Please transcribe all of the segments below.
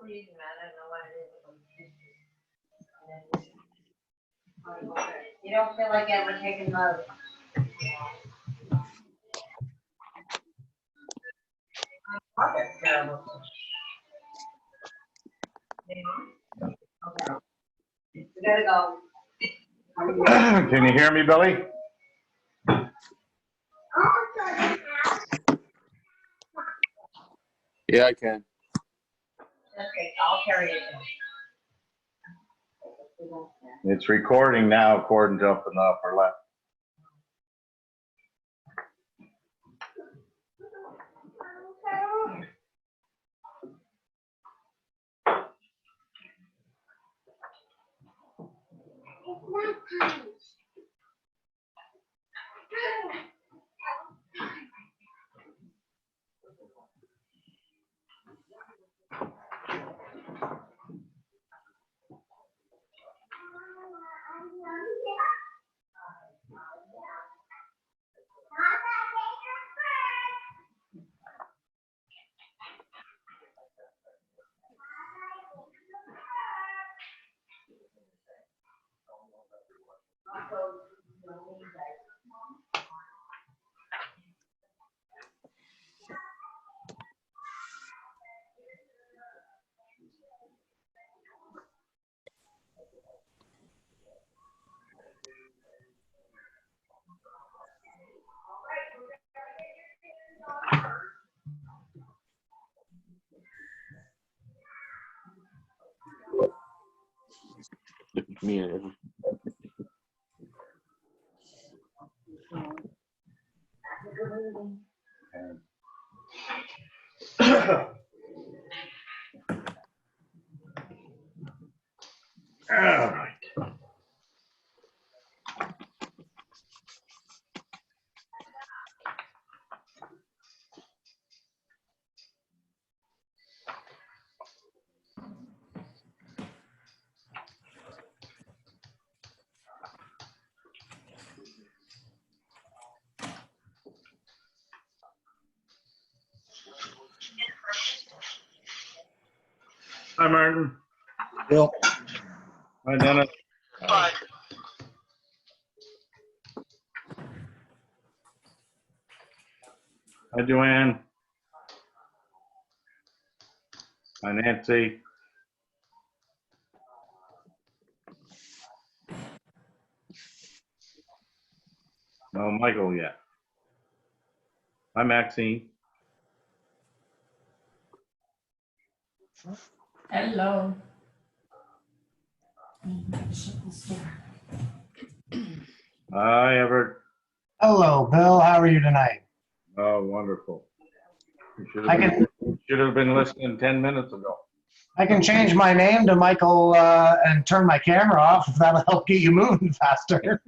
Reason, I don't know what it is. You don't feel like ever taking love. Oh, that's terrible. Okay. We gotta go. Can you hear me, Billy? Yeah, I can. Okay, I'll carry it. It's recording now according to up in the upper left. Me. All right. Hi, Martin. Bill, Hi, Dennis. Hi, Joanne. Hi, Nancy. No, Michael yet. Hi, Maxine. Hello. Hi, Everett. hello, Bill. How are you tonight? Oh, wonderful. You I can should have been listening 10 minutes ago. I can change my name to Michael and turn my camera off if that'll help get you moving faster.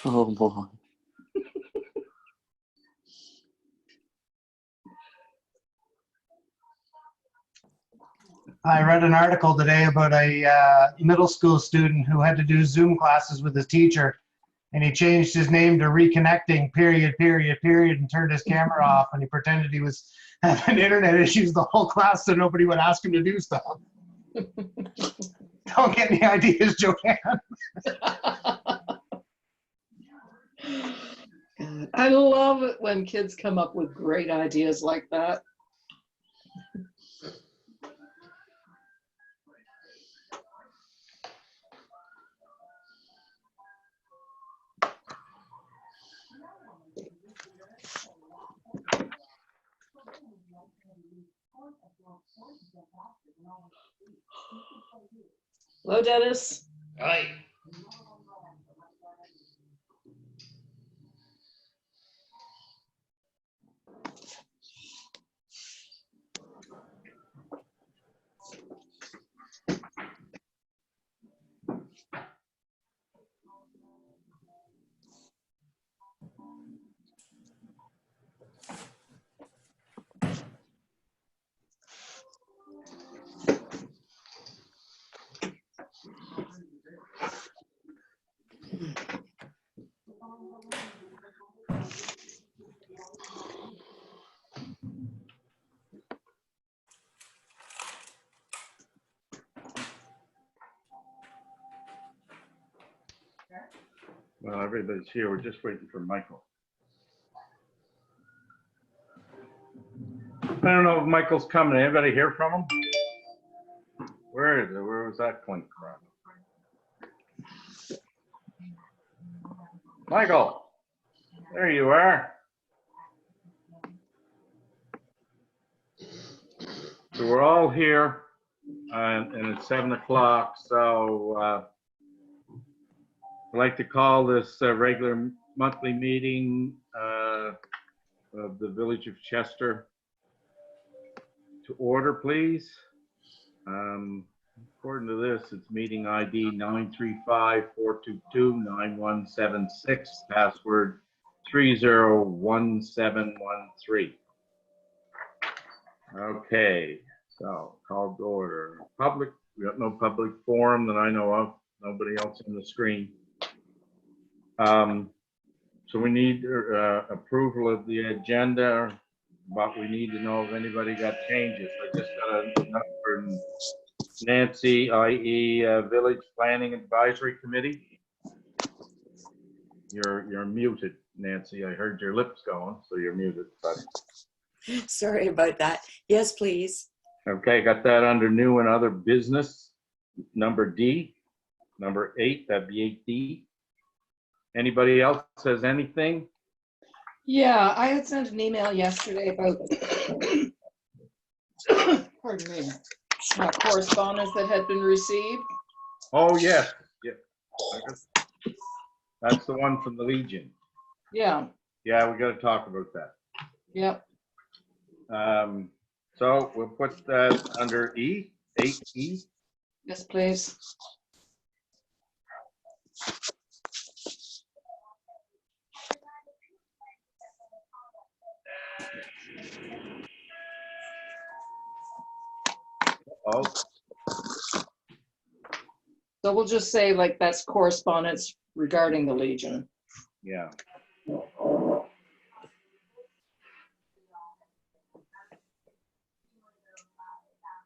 Oh boy. I read an article today about a middle school student who had to do Zoom classes with his teacher, and he changed his name to Reconnecting, period, and turned his camera off, and he pretended he was having internet issues the whole class so nobody would ask him to do stuff. Don't get any ideas, Joanne. I love it when kids come up with great ideas like that. Hello, Dennis. Right. Well, everybody's here. We're just waiting for Michael. I don't know if Michael's coming. Anybody hear from him? Where is it? Where was that clink from? Michael, there you are. So we're all here, and it's 7 o'clock. So I'd like to call this regular monthly meeting of the Village of Chester to order, please. According to this, it's meeting ID 935-422-9176, password 301713. Okay, so called to order. Public, we got no public forum that I know of, nobody else on the screen. So we need approval of the agenda, but we need to know if anybody got changes. I just got a note from Nancy, i.e. Village Planning Advisory Committee. You're muted, Nancy. I heard your lips going, so you're muted. But Sorry about that. Yes, please. okay, got that under new and other business. Number D, number 8, that'd be 8D. Anybody else says anything? Yeah, I had sent an email yesterday about, pardon me, correspondence that had been received. Oh, yes, yeah. That's the one from the Legion. Yeah, Yeah, we gotta talk about that. yep. So we'll put that under E, 8E. Yes, please. Oh, So we'll just say like that's correspondence regarding the Legion. yeah.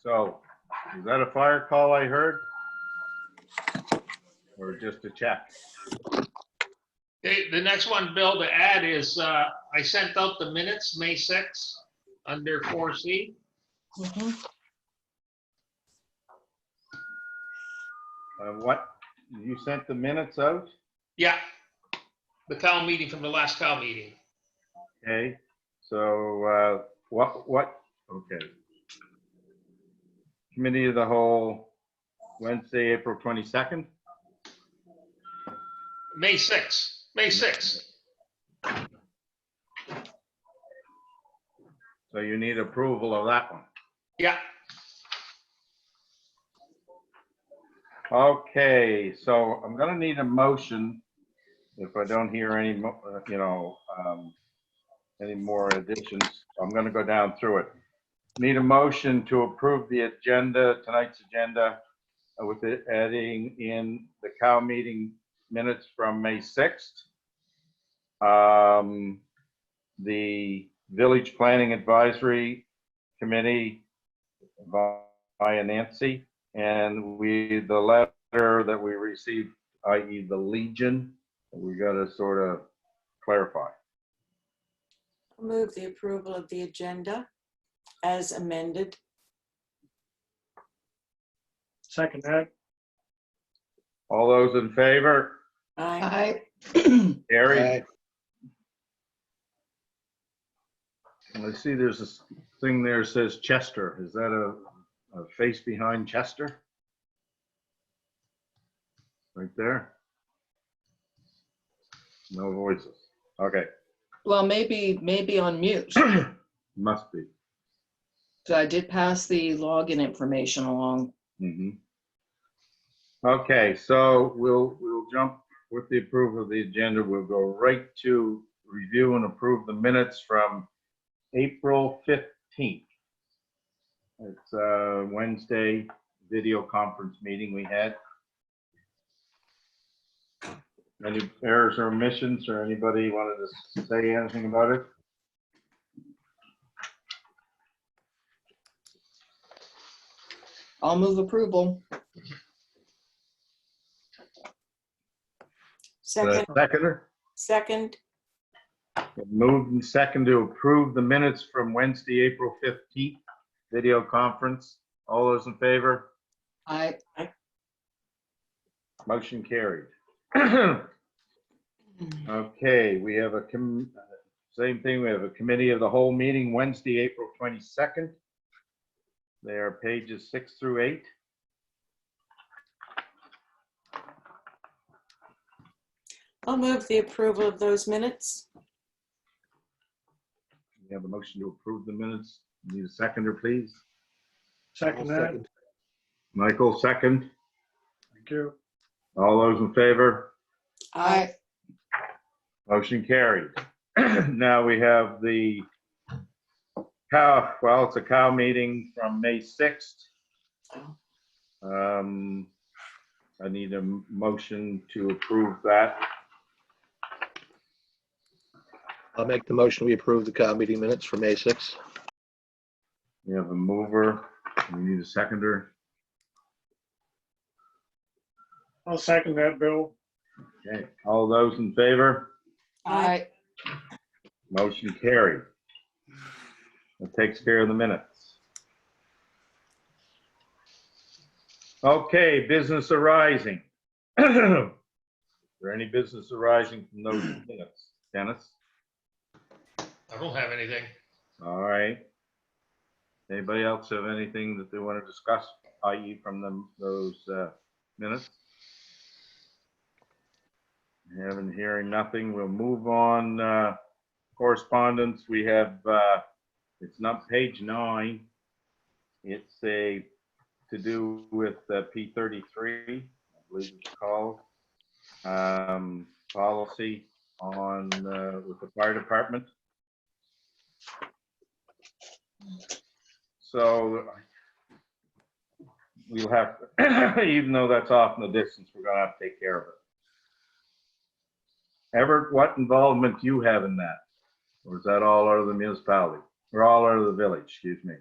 So, is that a fire call I heard? Or just a check? Okay, the next one, Bill, to add is, I sent out the minutes, May 6th, under 4C. Mhm. What, you sent the minutes out? Yeah, the Cal meeting from the last Cal meeting. Okay, so, okay. Committee of the whole, Wednesday, April 22nd? May 6th, May 6th. So you need approval of that one. Yeah, Okay, so I'm gonna need a motion if I don't hear any, any more additions. I'm gonna go down through it. Need a motion to approve the agenda, tonight's agenda, with it adding in the Cal meeting minutes from May 6th. The Village Planning Advisory Committee via Nancy, and the letter that we received, i.e. the Legion, we gotta sort of clarify. I'll move the approval of the agenda as amended. Second that. All those in favor? Aye. Carried. I see there's this thing there that says Chester. Is that a face behind Chester? Right there? No voices. Okay, Well, maybe on mute. must be. So I did pass the login information along. Mhm. Okay, so we'll jump with the approval of the agenda. We'll go right to review and approve the minutes from April 15th. It's a Wednesday video conference meeting we had. Any errors or omissions, or anybody wanted to say anything about it? I'll move approval. Second, Seconder? second, Moved and second to approve the minutes from Wednesday, April 15th, video conference. All those in favor? I, Motion carried. Okay, we have same thing, we have a committee of the whole meeting Wednesday, April 22nd. They are pages 6 through 8. I'll move the approval of those minutes. We have a motion to approve the minutes. Need a seconder, please. Second that. Michael, second. Thank you. All those in favor? I, Motion carried. Now we have the cow, well, it's a cow meeting from May 6th. I need a motion to approve that. I'll make the motion. We approve the COW meeting minutes for May 6th. We have a mover. We need a seconder. I'll second that, Bill. Okay, all those in favor? I, Motion carried. That takes care of the minutes. Okay, business arising. Is there any business arising from those minutes? Dennis? don't have anything. All right. Anybody else have anything that they want to discuss, i.e. from those minutes? Hearing nothing, we'll move on. Correspondence, we have, it's not page 9. It's to do with P33, I believe it's called. Policy on, with the fire department. So we'll have, even though that's off in the distance, we're gonna have to take care of it. Everett, what involvement do you have in that? Or is that all out of the municipality? Or all out of the village, excuse me?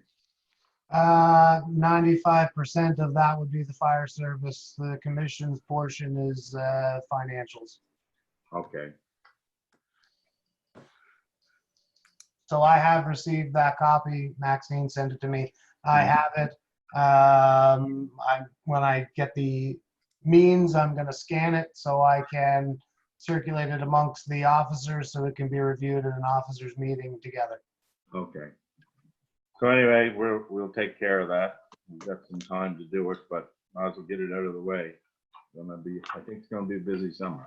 95% of that would be the fire service. The commission's portion is financials. Okay, So I have received that copy. Maxine sent it to me. I have it. When I get the means, I'm going to scan it so I can circulate it amongst the officers so it can be reviewed at an officers meeting together. okay. So anyway, we'll take care of that. We've got some time to do it, but might as well get it out of the way. I think it's gonna be a busy summer.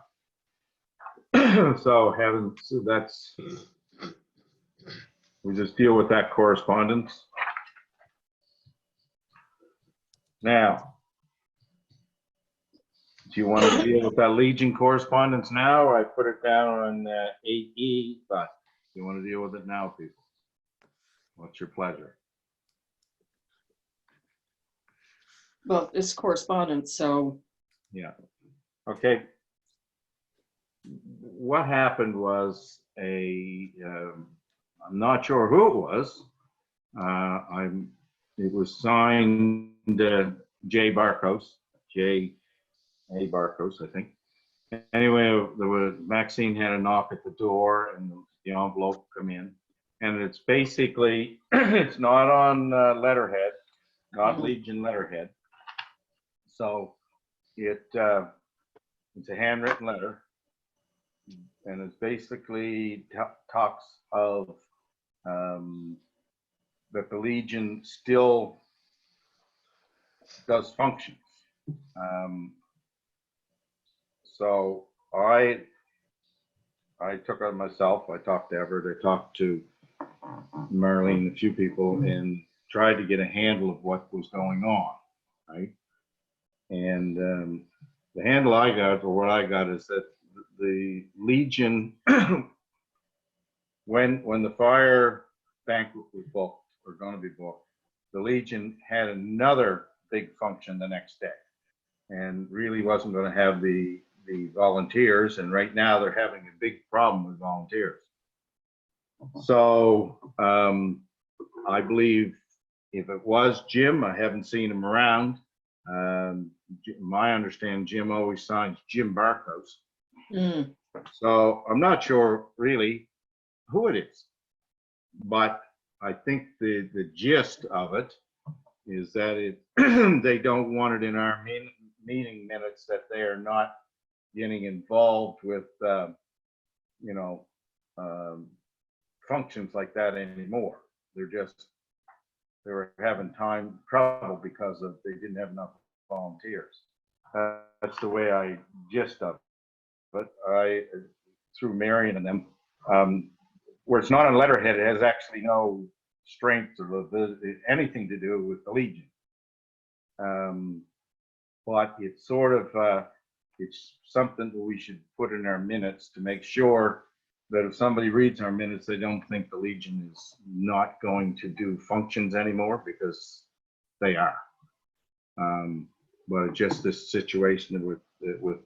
So that's, we just deal with that correspondence. Now, do you want to deal with that Legion correspondence now, or I put it down on 8E, but do you want to deal with it now, people? What's your pleasure? Well, it's correspondence, so Yeah. Okay. What happened was I'm not sure who it was. It was signed J. Barkos, J.A. Barkos, I think. Anyway, Maxine had a knock at the door and the envelope come in. And it's basically, it's not on letterhead, not Legion letterhead. So it's a handwritten letter. And it's basically talks of that the Legion still does functions. So I took it myself. I talked to Everett. I talked to Marlene, a few people, and tried to get a handle of what was going on, right? And the handle I got, or what I got, is that the Legion, when the fire banquet was booked, or going to be booked, the Legion had another big function the next day, and really wasn't going to have the volunteers. And right now they're having a big problem with volunteers. So I believe if it was Jim, I haven't seen him around. My understanding, Jim always signs Jim Barkos. So I'm not sure really who it is, but I think the gist of it is that they don't want it in our meeting minutes that they are not getting involved with, functions like that anymore. They were having trouble because they didn't have enough volunteers. That's the way I gist of it. But through Marion and them, where it's not on letterhead, it has actually no strength or anything to do with the Legion. But it's sort of, it's something that we should put in our minutes to make sure that if somebody reads our minutes, they don't think the Legion is not going to do functions anymore, because they are. But just this situation with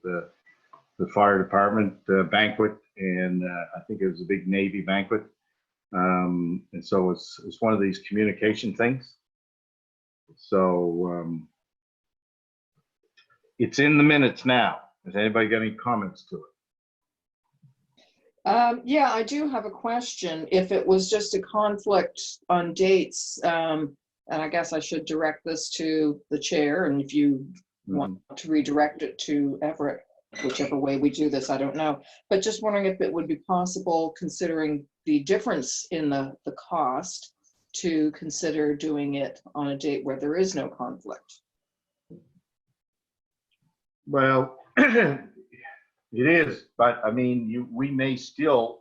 the fire department banquet, and I think it was a big Navy banquet. And so it's one of these communication things. So it's in the minutes now. Has anybody got any comments to it? yeah, I do have a question. If it was just a conflict on dates, and I guess I should direct this to the chair, and if you want to redirect it to Everett, whichever way we do this, I don't know. But just wondering if it would be possible, considering the difference in the cost, to consider doing it on a date where there is no conflict. Well, it is, but I mean, we may still,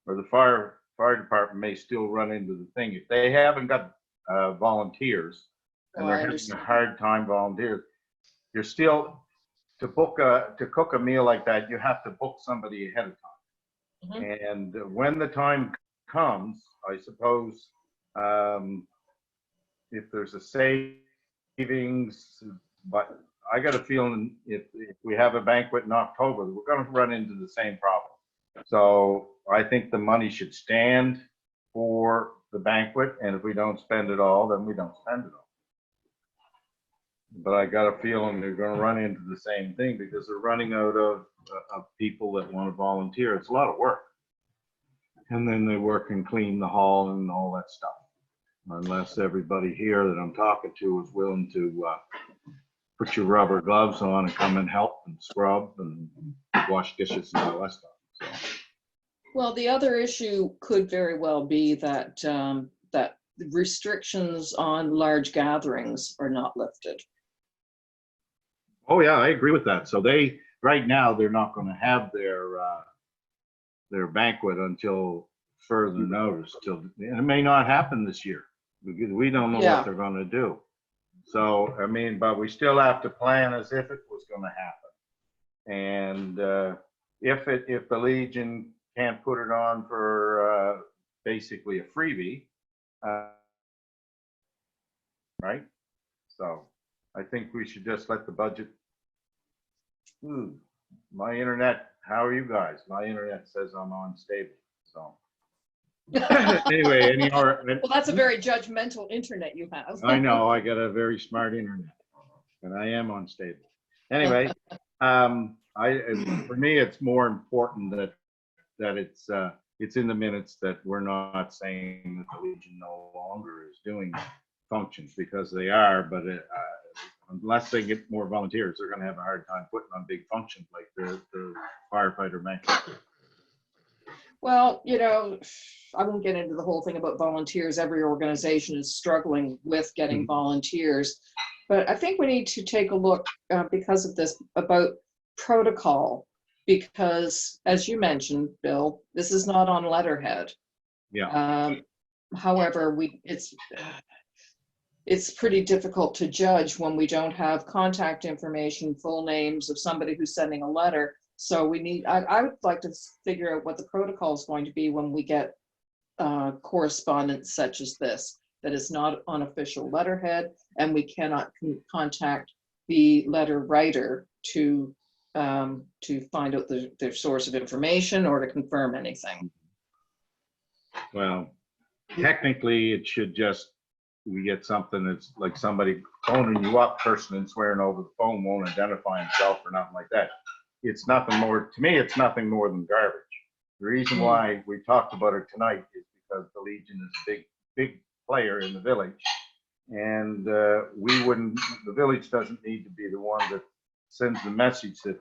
or the fire department may still run into the thing. If they haven't got volunteers, and Oh, they're I having a understand. hard time volunteers, you're still, to cook a meal like that, you have to book somebody ahead of time. And when the time comes, I suppose, if there's a savings, but I got a feeling if we have a banquet in October, we're going to run into the same problem. So I think the money should stand for the banquet, and if we don't spend it all, then we don't spend it all. But I got a feeling they're going to run into the same thing because they're running out of people that want to volunteer. It's a lot of work. And then they work and clean the hall and all that stuff. Unless everybody here that I'm talking to is willing to put your rubber gloves on and come and help and scrub and wash dishes and all that stuff. So, Well, the other issue could very well be that that restrictions on large gatherings are not lifted. oh yeah, I agree with that. So right now, they're not going to have their banquet until further notice. And it may not happen this year because we don't know Yeah. what they're going to do. So, I mean, but we still have to plan as if it was going to happen. And if the Legion can't put it on for basically a freebie, right? So I think we should just let the budget. My internet, how are you guys? My internet says I'm unstable, so. Anyway, Well, that's a very judgmental internet you have. I know, I got a very smart internet, and I am unstable. Anyway, for me, it's more important that it's in the minutes that we're not saying that the Legion no longer is doing functions, because they are, but unless they get more volunteers, they're gonna have a hard time putting on big functions like the firefighter banquet. Well, you know, I won't get into the whole thing about volunteers. Every organization is struggling with getting volunteers. But I think we need to take a look, because of this, about protocol. Because as you mentioned, Bill, this is not on letterhead. Yeah. However, it's pretty difficult to judge when we don't have contact information, full names of somebody who's sending a letter. So I would like to figure out what the protocol is going to be when we get correspondence such as this, that is not on official letterhead, and we cannot contact the letter writer to find out their source of information or to confirm anything. Well, technically, it should just, we get something that's like somebody phoning you up, person and swearing over the phone, won't identify himself or nothing like that. It's nothing more, to me, it's nothing more than garbage. The reason why we talked about it tonight is because the Legion is a big player in the village. And the village doesn't need to be the one that sends the message that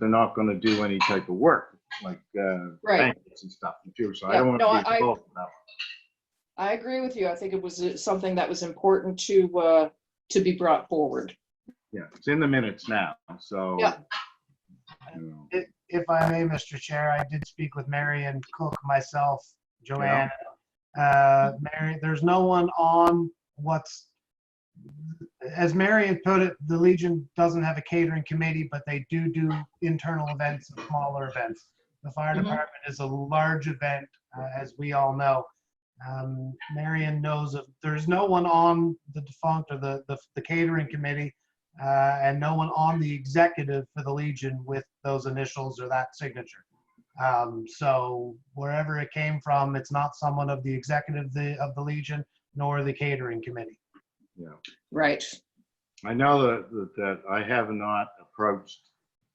they're not going to do any type of work, like Right. banquets and stuff. So I Yeah, don't want no, to be involved in that one. I agree with you. I think it was something that was important to be brought forward. Yeah, it's in the minutes now, so. Yeah. You know. If I may, Mr. Chair, I did speak with Marion Cook, myself, Joanne. Mary, there's no one on as Marion put it, the Legion doesn't have a catering committee, but they do internal events and smaller events. The fire department is a large event, as we all know. Marion knows there's no one on the defunct or the catering committee, and no one on the executive for the Legion with those initials or that signature. So wherever it came from, it's not someone of the executive of the Legion nor the catering committee. Yeah. Right. I know that I have not approached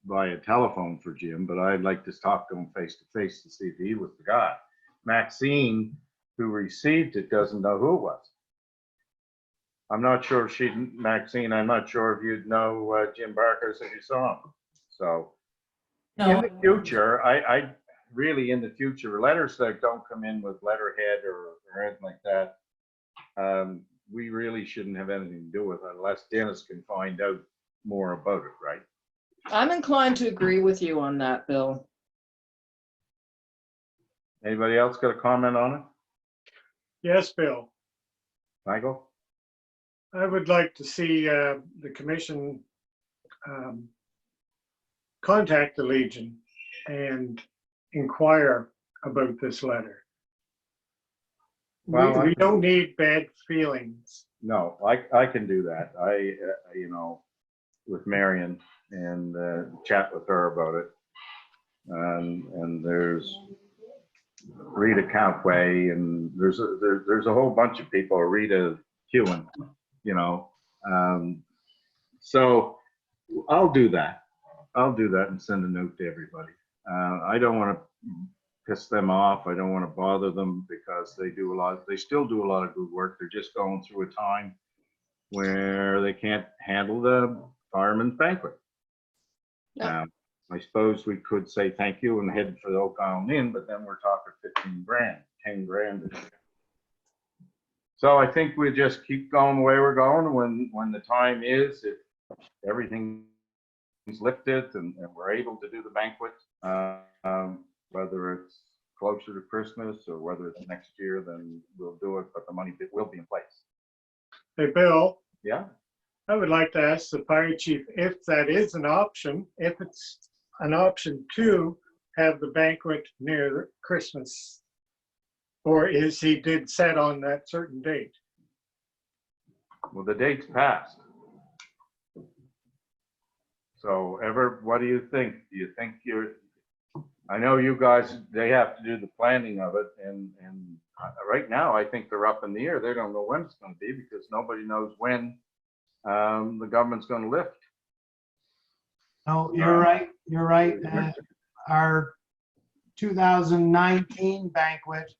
via telephone for Jim, but I'd like to talk to him face to face to see if he was the guy. Maxine, who received it, doesn't know who it was. I'm not sure Maxine, I'm not sure if you'd know Jim Barker if you saw him. So in No. the future, I really, in the future, letters that don't come in with letterhead or anything like that, we really shouldn't have anything to do with it unless Dennis can find out more about it, right? I'm inclined to agree with you on that, Bill. Anybody else got a comment on it? Yes, Bill. Michael? I would like to see the commission contact the Legion and inquire about this letter. Well, We don't need bad feelings. No, I can do that. You know, with Marion and chat with her about it. And there's Rita Countway and there's a whole bunch of people, Rita Hewen, you know. So I'll do that. I'll do that and send a note to everybody. I don't want to piss them off. I don't want to bother them because they still do a lot of good work. They're just going through a time where they can't handle the fireman's banquet. Yeah. I suppose we could say thank you and head for the Oak Island Inn, but then we're talking 15 grand, 10 grand. So I think we just keep going the way we're going. When the time is, if everything is lifted and we're able to do the banquet, whether it's closer to Christmas or whether it's next year, then we'll do it, but the money will be in place. Hey, Bill, Yeah? I would like to ask the fire chief if that is an option, if it's an option to have the banquet near Christmas, or is he did set on that certain date? Well, the date's passed. So what do you think? Do you think I know you guys, they have to do the planning of it and right now I think they're up in the air. They don't know when it's going to be because nobody knows when the government's going to lift. No, you're right. You're right. Our 2019 banquet,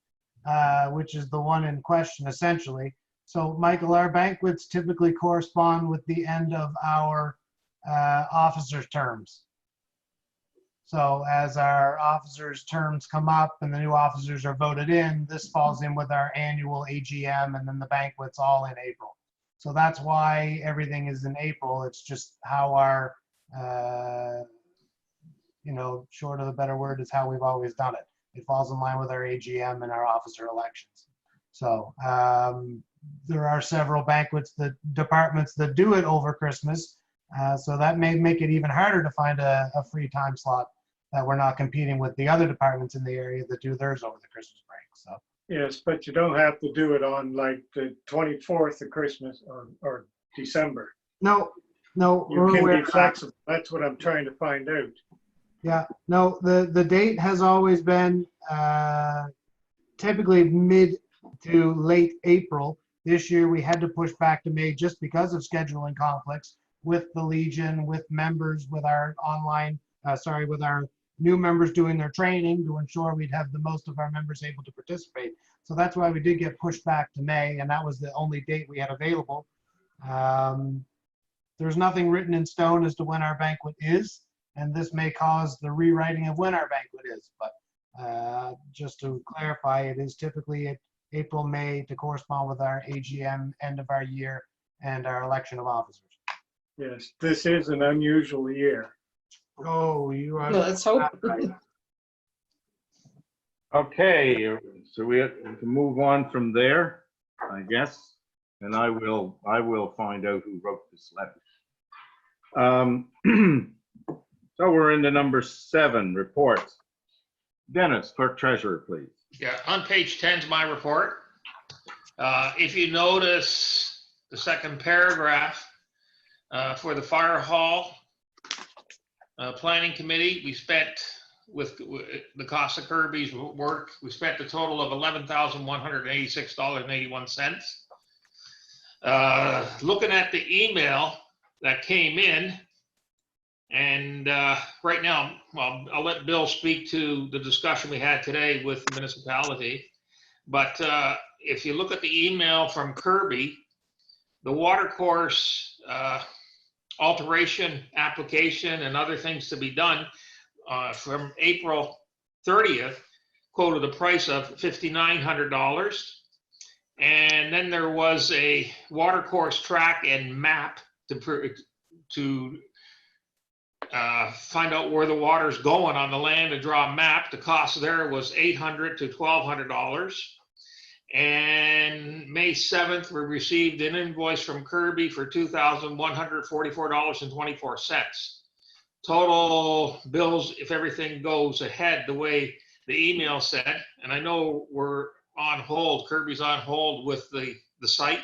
which is the one in question essentially. So Michael, our banquets typically correspond with the end of our officers' terms. So as our officers' terms come up and the new officers are voted in, this falls in with our annual AGM and then the banquet's all in April. So that's why everything is in April. It's just how our, you know, short of a better word, is how we've always done it. It falls in line with our AGM and our officer elections. So there are several banquets, the departments that do it over Christmas. So that may make it even harder to find a free time slot that we're not competing with the other departments in the area that do theirs over the Christmas break. So Yes, but you don't have to do it on like the 24th of Christmas or December. no, You we're can aware be of that. flexible. That's what I'm trying to find out. Yeah, no, the date has always been typically mid to late April. This year we had to push back to May just because of scheduling conflicts with the Legion, with members, with our online, with our new members doing their training to ensure we'd have the most of our members able to participate. So that's why we did get pushed back to May, and that was the only date we had available. There's nothing written in stone as to when our banquet is, and this may cause the rewriting of when our banquet is. But just to clarify, it is typically April, May to correspond with our AGM, end of our year, and our election of officers. Yes, this is an unusual year. Oh, you are. Let's hope. Right. Okay, so we can move on from there, I guess, and I will find out who wrote this letter. So we're into number 7, reports. Dennis, clerk treasurer, please. Yeah, on page 10 is my report. If you notice the second paragraph, for the fire hall planning committee, we spent with the cost of Kirby's work, we spent a total of $11,186.81. Looking at the email that came in, and right now, well, I'll let Bill speak to the discussion we had today with the municipality. But if you look at the email from Kirby, the water course alteration application and other things to be done from April 30th, quoted a price of $5,900. And then there was a water course track and map to find out where the water's going on the land and draw a map. The cost there was $800 to $1,200. And May 7th, we received an invoice from Kirby for $2,144.24. Total bills, if everything goes ahead the way the email said, and I know we're on hold, Kirby's on hold with the site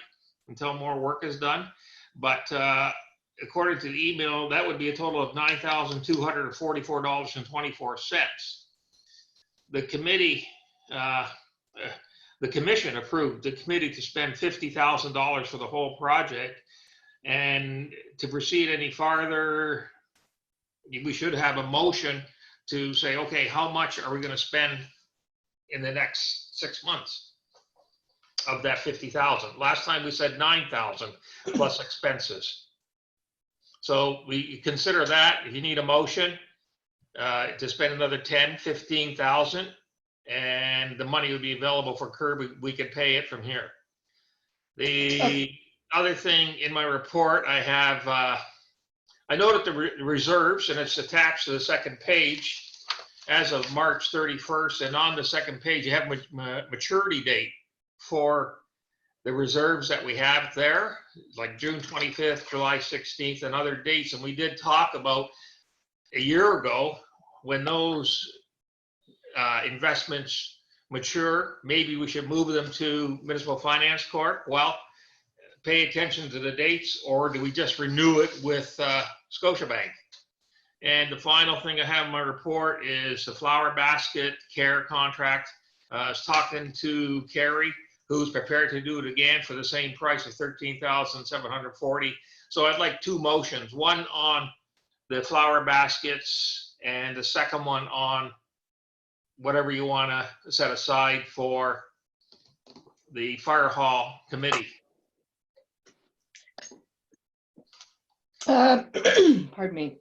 until more work is done. But according to the email, that would be a total of $9,244.24. The committee, the commission approved the committee to spend $50,000 for the whole project. And to proceed any farther, we should have a motion to say, okay, how much are we going to spend in the next 6 months of that 50,000? Last time we said 9,000 plus expenses. So we consider that. If you need a motion to spend another 10, 15,000, and the money would be available for Kirby, we could pay it from here. The other thing in my report, I have, I noted the reserves, and it's attached to the second page as of March 31st. And on the second page, you have maturity date for the reserves that we have there, like June 25th, July 16th, and other dates. And we did talk about a year ago when those investments mature, maybe we should move them to Municipal Finance Corp. Well, pay attention to the dates, or do we just renew it with Scotiabank? And the final thing I have in my report is the flower basket care contract. I was talking to Carrie, who's prepared to do it again for the same price of $13,740. So I'd like two motions, one on the flower baskets and the second one on whatever you want to set aside for the fire hall committee. Pardon me.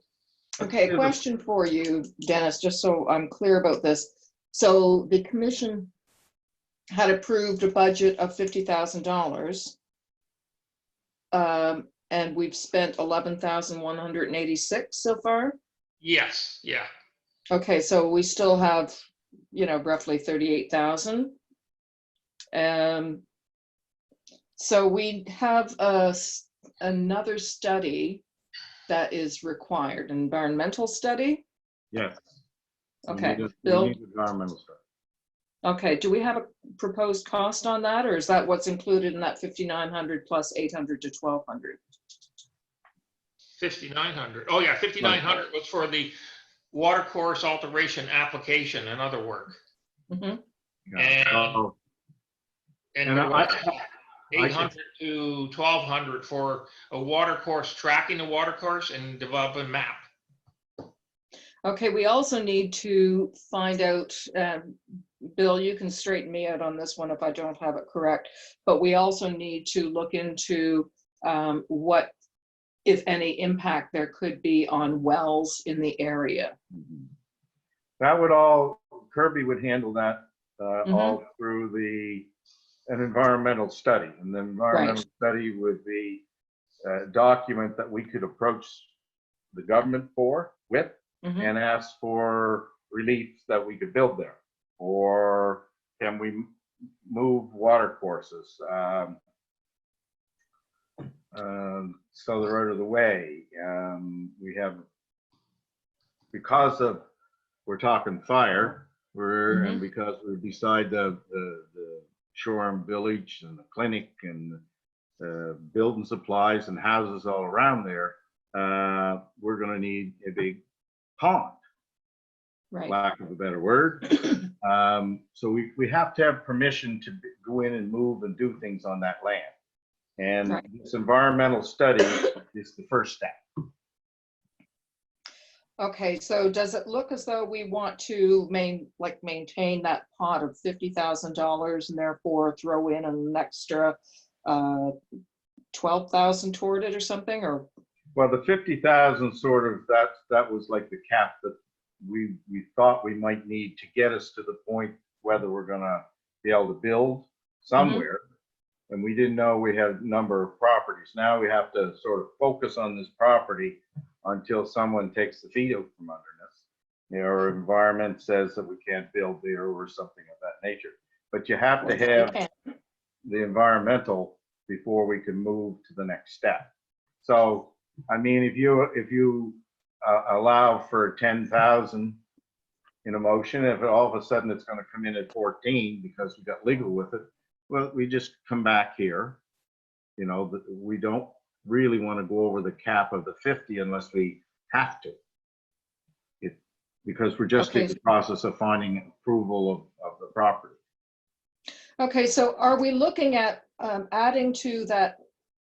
Okay, question for you, Dennis, just so I'm clear about this. So the commission had approved a budget of $50,000. And we've spent 11,186 so far? Yes, yeah. Okay, so we still have, you know, roughly 38,000. So we have another study that is required, an environmental study. Yes. Okay, We Bill. need environmental stuff. Okay, do we have a proposed cost on that, or is that what's included in that 5,900 plus 800 to 1,200? 5,900. Oh yeah, 5,900 was for the water course alteration application and other work. Mm-hmm. Yeah. Oh, And And there was I- 800 to 1,200 for a water course, tracking the water course and developing a map. Okay, we also need to find out, Bill, you can straighten me out on this one if I don't have it correct, but we also need to look into what, if any, impact there could be on wells in the area. That would all, Kirby would handle that all through an environmental study. And the environmental study would be a document that we could approach the government with and ask for relief that we could build there. Or can we move water courses so they're out of the way? We have, because of, we're talking fire, and because we're beside the Shoreham Village and the clinic and building supplies and houses all around there, we're going to need a big pond, Right. lack of a better word. So we have to have permission to go in and move and do things on that land. And this environmental study is the first step. Okay, so does it look as though we want to maintain that pot of $50,000 and therefore throw in an extra 12,000 toward it or something? Or Well, the 50,000 sort of, that was like the cap that we thought we might need to get us to the point whether we're gonna be able to build somewhere. And we didn't know we had a number of properties. Now we have to sort of focus on this property until someone takes the feet out from underneath us. You know, or environment says that we can't build there or something of that nature. But you have to have the environmental before we can move to the next step. So, I mean, if you allow for 10,000 in a motion, if all of a sudden it's going to come in at 14 because we got legal with it, well, we just come back here. You know, we don't really want to go over the cap of the 50 unless we have to. Because we're just in the process of finding approval of the property. Okay, so are we looking at adding to that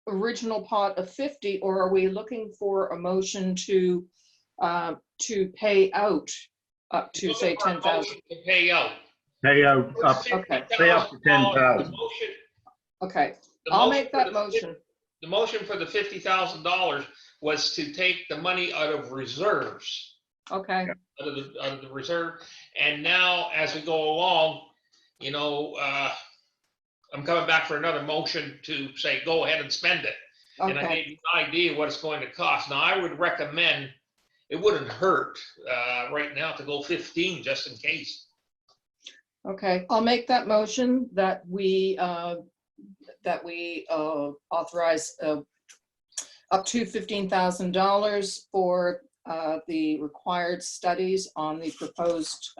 original pot of 50, or are we looking for a motion to pay out up to, say, 10,000? To pay out. Pay out up, Okay. pay up to 10,000. Okay, I'll make that motion. The motion for the $50,000 was to take the money out of reserves. Okay, Out of the reserve. And now, as we go along, you know, I'm coming back for another motion to say, go ahead and spend it. And I okay, gave you an idea what it's going to cost. Now, I would recommend, it wouldn't hurt right now to go 15 just in case. okay. I'll make that motion that we authorize up to $15,000 for the required studies on the proposed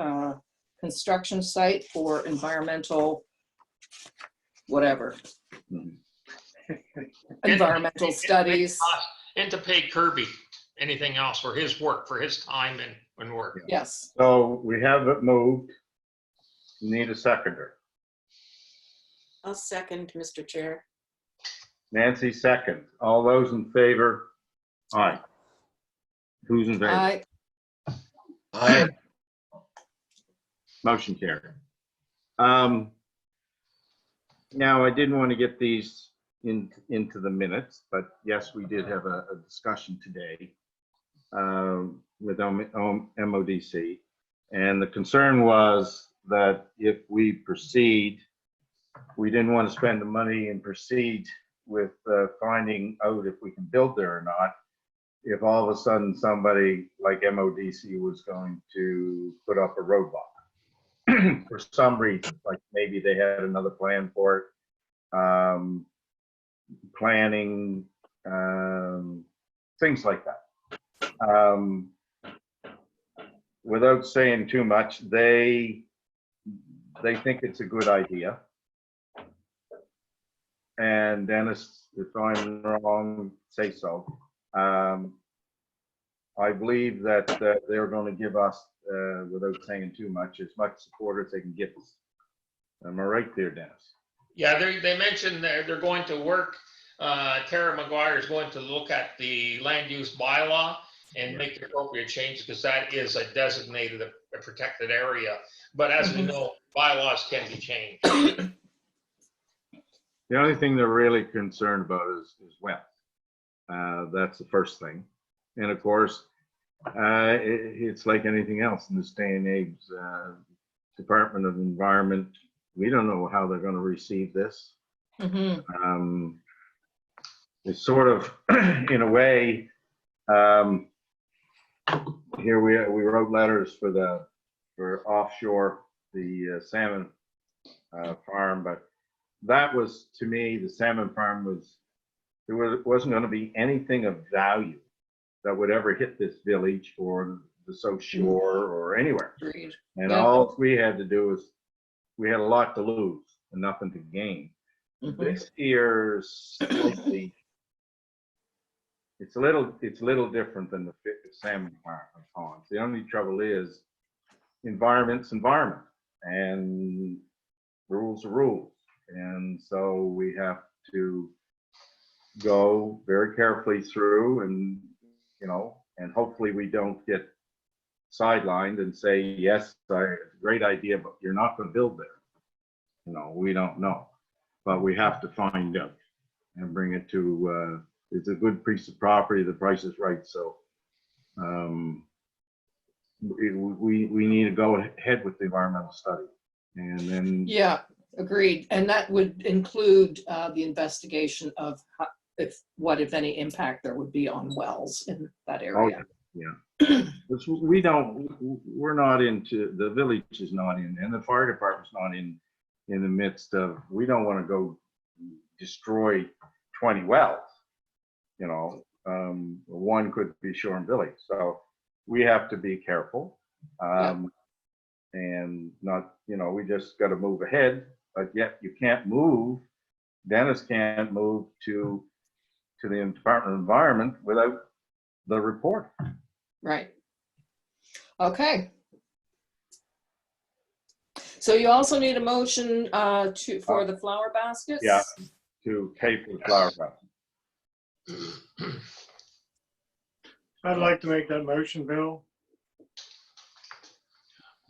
construction site for environmental, whatever. Environmental studies. And to pay Kirby anything else for his work, for his time and work. Yes. So we have it moved. Need a seconder. I'll second, Mr. Chair. Nancy second. All those in favor? Aye. Who's in favor? I, Aye. Motion carried. Now, I didn't want to get these into the minutes, but yes, we did have a discussion today with MODC. And the concern was that if we proceed, we didn't want to spend the money and proceed with finding out if we can build there or not. If all of a sudden somebody like MODC was going to put up a roadblock for some reason, like maybe they had another plan for it, planning, things like that. Without saying too much, they think it's a good idea. And Dennis, if I'm wrong, say so. I believe that they're going to give us, without saying too much, as much support as they can give us. Am I right there, Dennis? Yeah, they mentioned they're going to work, Tara McGuire is going to look at the land use bylaw and make the appropriate changes, because that is a designated, a protected area. But as we know, bylaws can be changed. The only thing they're really concerned about is wet. That's the first thing. And of course, it's like anything else in this day and age. Department of Environment, we don't know how they're going to receive this. It's sort of, in a way, here we wrote letters for offshore, the salmon farm, but that was, to me, the salmon farm was, wasn't going to be anything of value that would ever hit this village or the South Shore or anywhere. agreed. And Yeah. all we had to do was, we had a lot to lose and nothing to gain. This year's slightly, it's a little different than the salmon ponds. The only trouble is environment's environment and rules are rules. And so we have to go very carefully through and, you know, and hopefully we don't get sidelined and say, yes, great idea, but you're not going to build there. You know, we don't know, but we have to find out and bring it to it's a good piece of property, the price is right, so we need to go ahead with the environmental study. And then, Yeah, agreed. And that would include the investigation of what, if any, impact there would be on wells in that area. which we're not into, the village is not in, and the fire department's not in the midst of, we don't want to go destroy 20 wells. You know, one could be Shoreham Village, so we have to be careful. And not, you know, we just got to move ahead, but yet you can't move. Dennis can't move to the Department of Environment without the report. Right. Okay. So you also need a motion for the flower baskets? Yeah. To pay for the flower basket. I'd like to make that motion, Bill.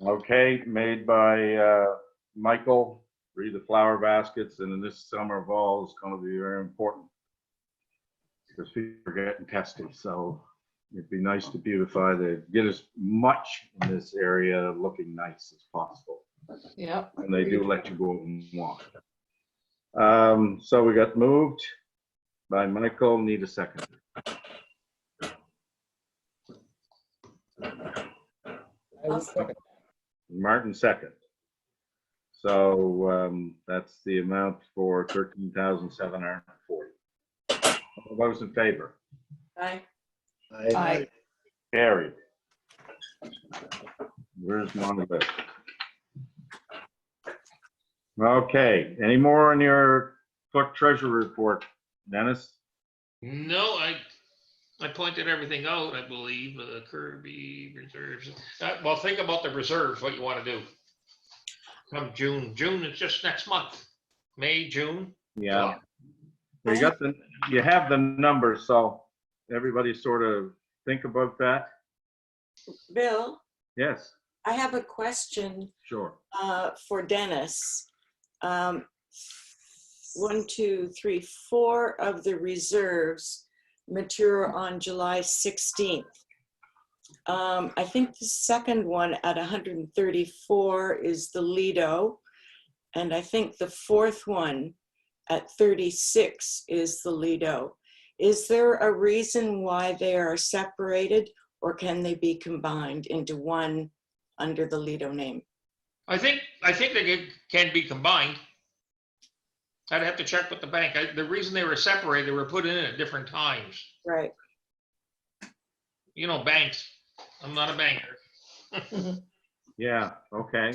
Okay, made by Michael, read the flower baskets, and in this summer of all is going to be very important because people are getting testy. So it'd be nice to beautify, get as much in this area looking nice as possible. Yeah. And they do let you go out and walk. So we got moved by Michael, need a second. Martin second. So that's the amount for 13,740. All those in favor? Aye. Aye. Carried. Where's Monolith? Okay, any more on your clerk treasurer report, Dennis? No, I pointed everything out, I believe, Kirby reserves. Well, think about the reserves, what you want to do. Come June is just next month. May, June. Yeah. You have the numbers, so everybody sort of think about that. Bill, Yes, I have a question sure. for Dennis. 1, 2, 3, 4 of the reserves mature on July 16th. I think the second one at 134 is the Lido, and I think the fourth one at 36 is the Lido. Is there a reason why they are separated, or can they be combined into one under the Lido name? I think they can be combined. I'd have to check with the bank. The reason they were separated, they were put in at different times. Right. You know, banks. I'm not a banker. Yeah, okay.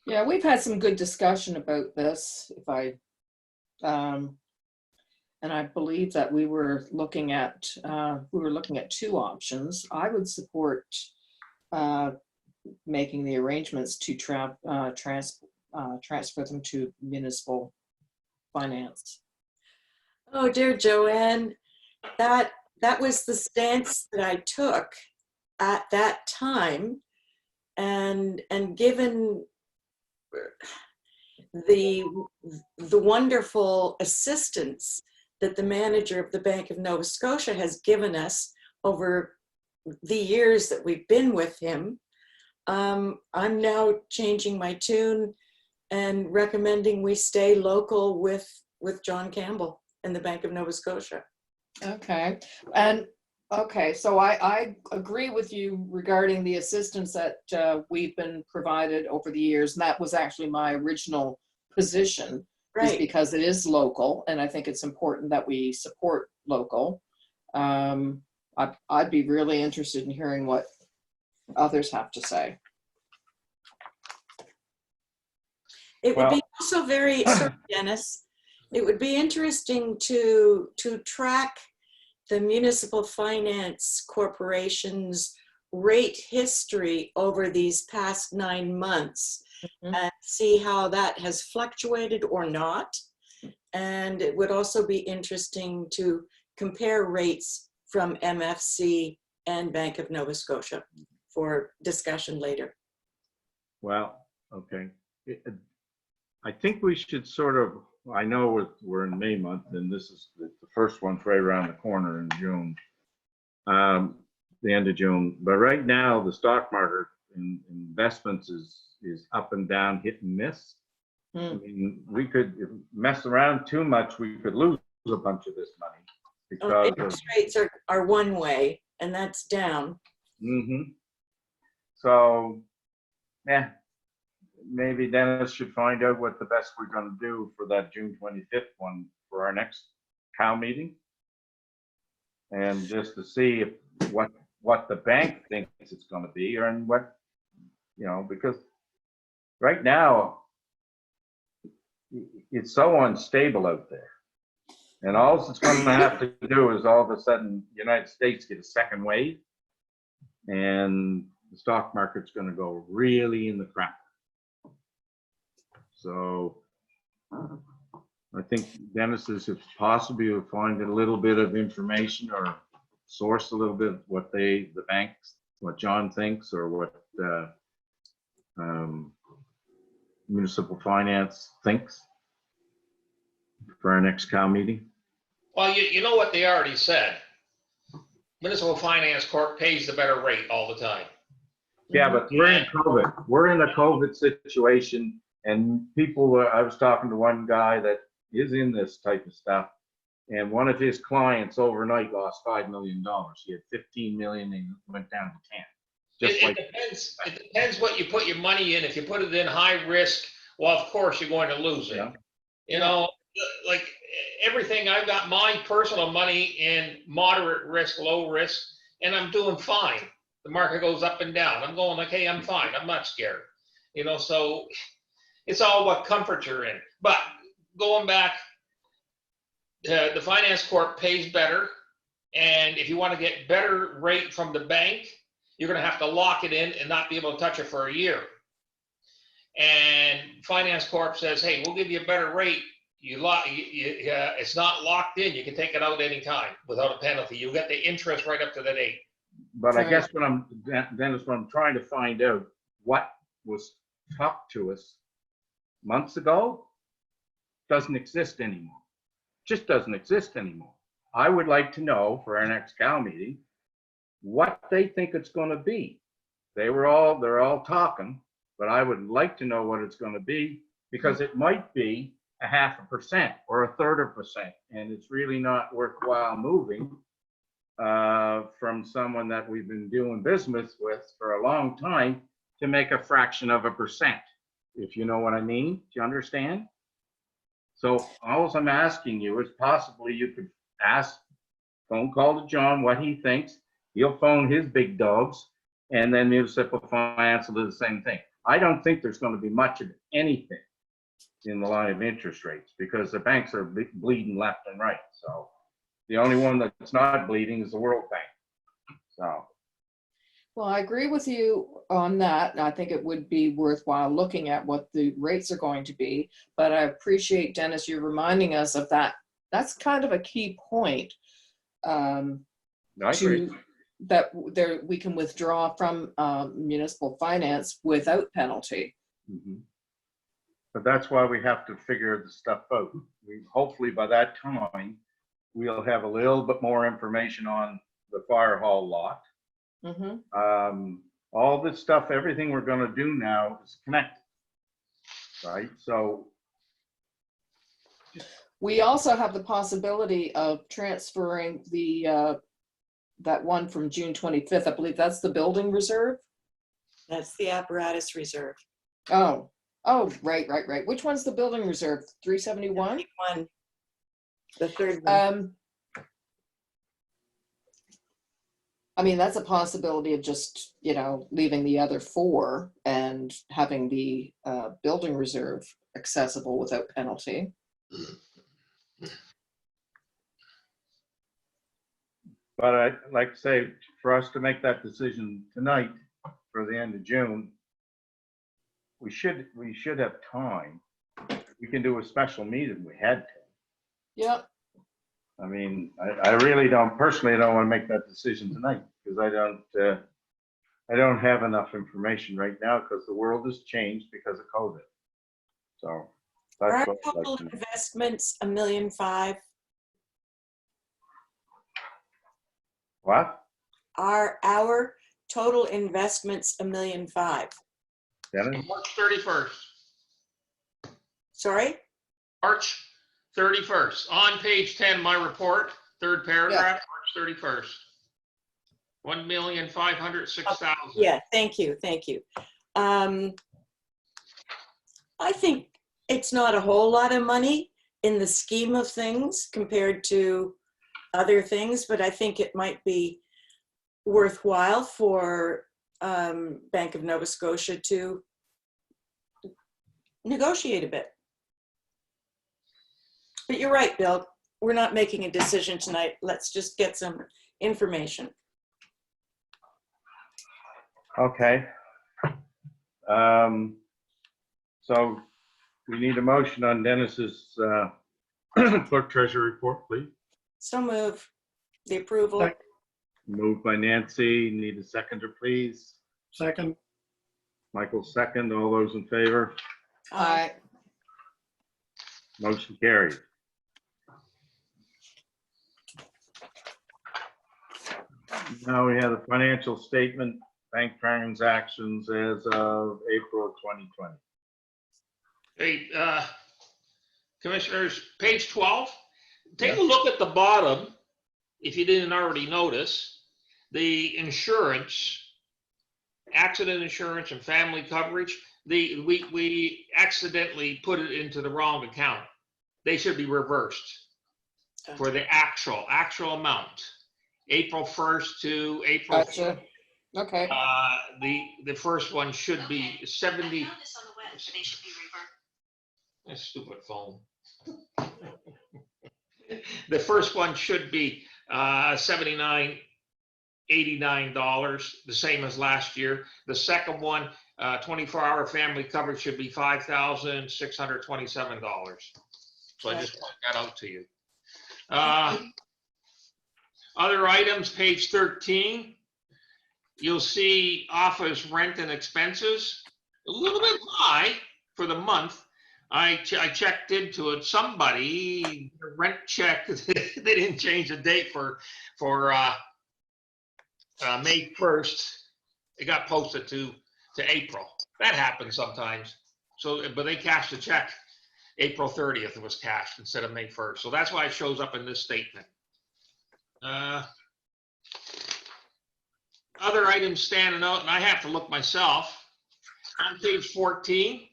Yeah, we've had some good discussion about this, and I believe that we were looking at 2 options. I would support making the arrangements to transfer them to municipal finance. Oh, dear Joanne, that was the stance that I took at that time, and given the wonderful assistance that the manager of the Bank of Nova Scotia has given us over the years that we've been with him, I'm now changing my tune and recommending we stay local with John Campbell and the Bank of Nova Scotia. Okay, and so I agree with you regarding the assistance that we've been provided over the years, and that was actually my original position, is Right. because it is local, and I think it's important that we support local. I'd be really interested in hearing what others have to say. It would be also very, sorry, Dennis, it would be interesting to track the Municipal Finance Corporation's rate history over these past 9 months and see how that has fluctuated or not. And it would also be interesting to compare rates from MFC and Bank of Nova Scotia for discussion later. Well, okay. I think we should sort of I know we're in May month, and this is the first one's right around the corner in June. The end of June. But right now, the stock market in investments is up and down, hit and miss. I Hmm. mean, we could if mess around too much, we could lose a bunch of this money because of, Interest rates are one way, and that's down. So, yeah, maybe Dennis should find out what the best we're gonna do for that June 25th one for our next cow meeting. And just to see if, what the bank thinks it's gonna be, or and what, because right now, it's so unstable out there. And all it's gonna have to do is all of a sudden, the United States get a second wave, and the stock market's gonna go really in the crap. So I think Dennis is, if possible, you'll find a little bit of information or source a little bit what the banks, what John thinks, or what municipal finance thinks for our next cow meeting. Well, you know what they already said. Municipal Finance Corp pays the better rate all the time. Yeah, but we're in COVID. We're in a COVID situation, and I was talking to one guy that is in this type of stuff, and one of his clients overnight lost $5 million. He had 15 million and went down to 10. It depends what you put your money in. If you put it in high risk, well, of course you're going to lose it. Yeah. You know, like everything, I've got my personal money in moderate risk, low risk, and I'm doing fine. The market goes up and down. I'm going like, hey, I'm fine. I'm not scared. So it's all what comfort you're in. But going back, the Finance Corp pays better. And if you want to get better rate from the bank, you're going to have to lock it in and not be able to touch it for a year. And Finance Corp says, hey, we'll give you a better rate. It's not locked in. You can take it out anytime without a penalty. You get the interest right up to the date. But I guess Dennis, what I'm trying to find out, what was talked to us months ago doesn't exist anymore. Just doesn't exist anymore. I would like to know for our next cow meeting what they think it's going to be. They're all talking, but I would like to know what it's going to be, because it might be 0.5% or 1/3%, and it's really not worthwhile moving from someone that we've been doing business with for a long time to make a fraction of a percent, if you know what I mean. Do you understand? So all I'm asking you is possibly you could phone call to John what he thinks. He'll phone his big dogs, and then municipal finance will do the same thing. I don't think there's going to be much of anything in the line of interest rates, because the banks are bleeding left and right. So the only one that's not bleeding is the World Bank. So. Well, I agree with you on that. I think it would be worthwhile looking at what the rates are going to be, but I appreciate, Dennis, you reminding us of that. That's kind of a key point. I agree. That we can withdraw from municipal finance without penalty. But that's why we have to figure this stuff out. Hopefully by that time, we'll have a little bit more information on the fire hall lot. All this stuff, everything we're going to do now is connected, right? So we also have the possibility of transferring the that one from June 25th. I believe that's the building reserve. That's the apparatus reserve. Oh, right. Which one's the building reserve? 371? The third one. I mean, that's a possibility of just, leaving the other 4 and having the building reserve accessible without penalty. But I'd like to say, for us to make that decision tonight for the end of June, we should have time. We can do a special meeting. We had to. Yep. I mean, I really don't want to make that decision tonight, because I don't have enough information right now, because the world has changed because of COVID. So. That's Our what I'd total like to know. investments, 1,500,000. What? Our total investments, 1,500,000. Dennis? March 31st. Sorry? March 31st. On page 10, my report, third paragraph, March 31st. 1,506,000. Yeah, thank you, thank you. I think it's not a whole lot of money in the scheme of things compared to other things, but I think it might be worthwhile for Bank of Nova Scotia to negotiate a bit. But you're right, Bill. We're not making a decision tonight. Let's just get some information. Okay. So we need a motion on Dennis's clerk treasurer report, please. So move the approval. Sec- Moved by Nancy. Need a seconder, please. Second, Michael, second. All those in favor? Aye. Motion carried. Now we have the financial statement, bank transactions as of April 2020. Hey, Commissioners, page 12, take Yeah. a look at the bottom, if you didn't already notice, the insurance, accident insurance and family coverage, we accidentally put it into the wrong account. They should be reversed for the actual amount. April 1st to April. Gotcha. Okay. The first one should be 70. That stupid phone. The first one should be $79.89, the same as last year. The second one, 24-hour family coverage should be $5,627. So I just point that out to you. Other items, page 13, you'll see office rent and expenses, a little bit high for the month. I checked into it. Somebody rent check, they didn't change the date for May 1st. It got posted to April. That happens sometimes. So, but they cashed the check April 30th. It was cashed instead of May 1st. So that's why it shows up in this statement. Other items standing out, and I have to look myself. On page 14,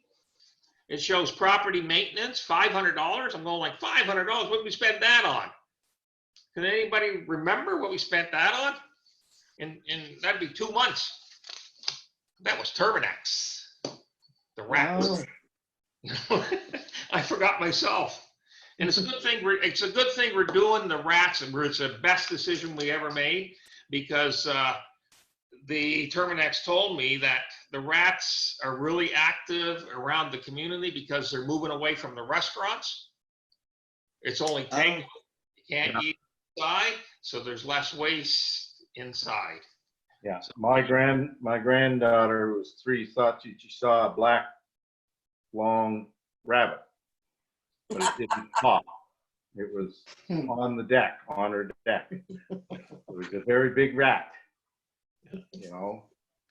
it shows property maintenance, $500. I'm going like, $500, what did we spend that on? Can anybody remember what we spent that on? And that'd be 2 months. That was Terminex, the rats. I forgot myself. And it's a good thing we're doing the rats, and it's the best decision we ever made, because the Terminex told me that the rats are really active around the community because they're moving away from the restaurants. It's only takeout. You can't eat inside, so there's less waste inside. Yeah, my granddaughter who was 3 thought she saw a black long rabbit, but it didn't pop. It was on the deck, on her deck. It was a very big rat, you know.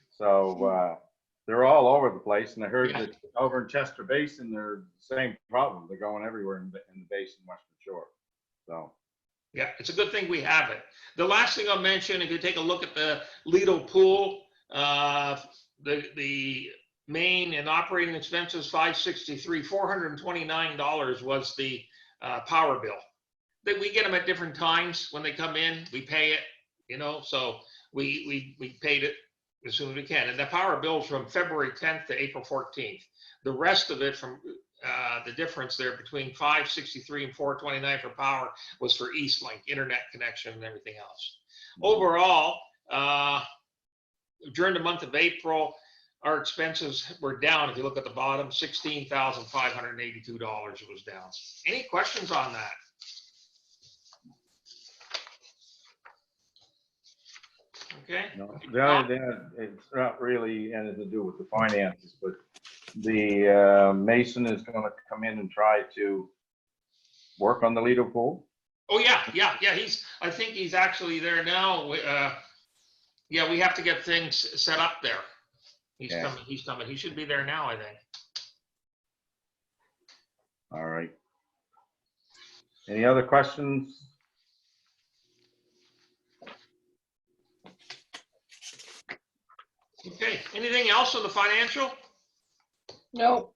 So they're all over the place, and I heard that over in Chester Basin, they're the same problem. They're going everywhere in the basin, Western Shore. So. Yeah, it's a good thing we have it. The last thing I'll mention, if you take a look at the Lido pool, the main and operating expenses, $563, $429 was the power bill. We get them at different times when they come in. We pay it, you know, so we paid it as soon as we can. And the power bill's from February 10th to April 14th. The rest of it from the difference there between $563 and $429 for power was for Eastlink, internet connection and everything else. Overall, during the month of April, our expenses were down. If you look at the bottom, $16,582 it was down. Any questions on that? Okay. No, it's not really anything to do with the finances, but the mason is gonna come in and try to work on the Lido pool? Oh, yeah, I think he's actually there now. Yeah, we have to get things set up there. He's Yeah. coming, he's coming. He should be there now, I think. All right. Any other questions? Okay, anything else on the financial? No,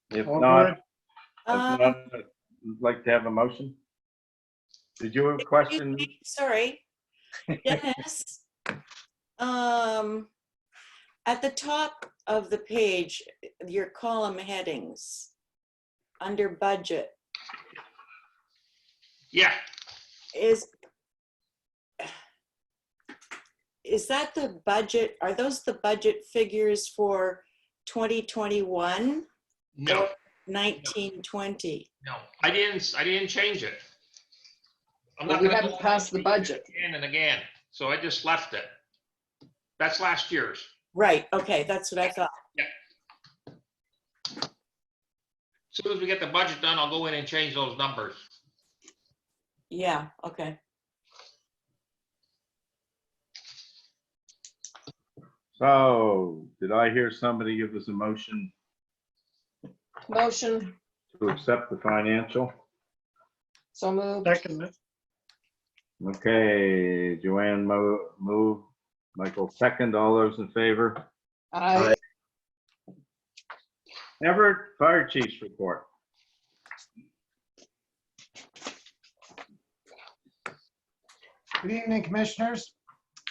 If All not, good. I'd like to have a motion. Did you have a question? Sorry, Dennis. At the top of the page, your column headings, under budget, Yeah, is that the budget, are those the budget figures for 2021 no, or 1920? no, I didn't change it. I'm Well, not we gonna haven't go passed the budget. again and again, so I just left it. That's last year's. Right, okay, that's what I thought. As soon as we get the budget done, I'll go in and change those numbers. Yeah, okay. So, did I hear somebody give us a motion motion, to accept the financial? so moved. Second, Okay, Joanne move, Michael second, all those in favor? Aye. Everett Fire Chief's report. Good evening, Commissioners.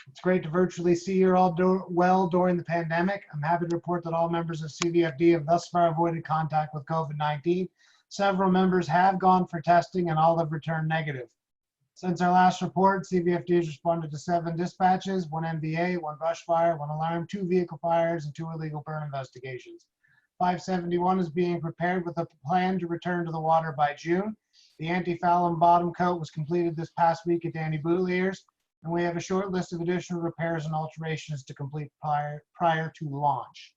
It's great to virtually see you all well during the pandemic. I'm happy to report that all members of CVFD have thus far avoided contact with COVID-19. Several members have gone for testing and all have returned negative. Since our last report, CVFD has responded to 7 dispatches, 1 MVA, 1 brush fire, 1 alarm, 2 vehicle fires, and 2 illegal burn investigations. 571 is being prepared with a plan to return to the water by June. The anti-foul bottom coat was completed this past week at Danny Boutilier's, and we have a short list of additional repairs and alterations to complete prior to launch.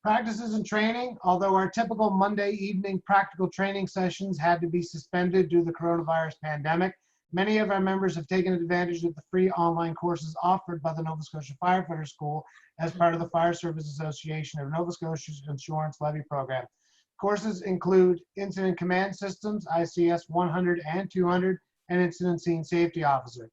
Practices and training, although our typical Monday evening practical training sessions had to be suspended due to the coronavirus pandemic, many of our members have taken advantage of the free online courses offered by the Nova Scotia Firefighter School as part of the Fire Service Association of Nova Scotia's Insurance Levy Program. Courses include Incident Command Systems, ICS 100 and 200, and Incident Scene Safety Officer.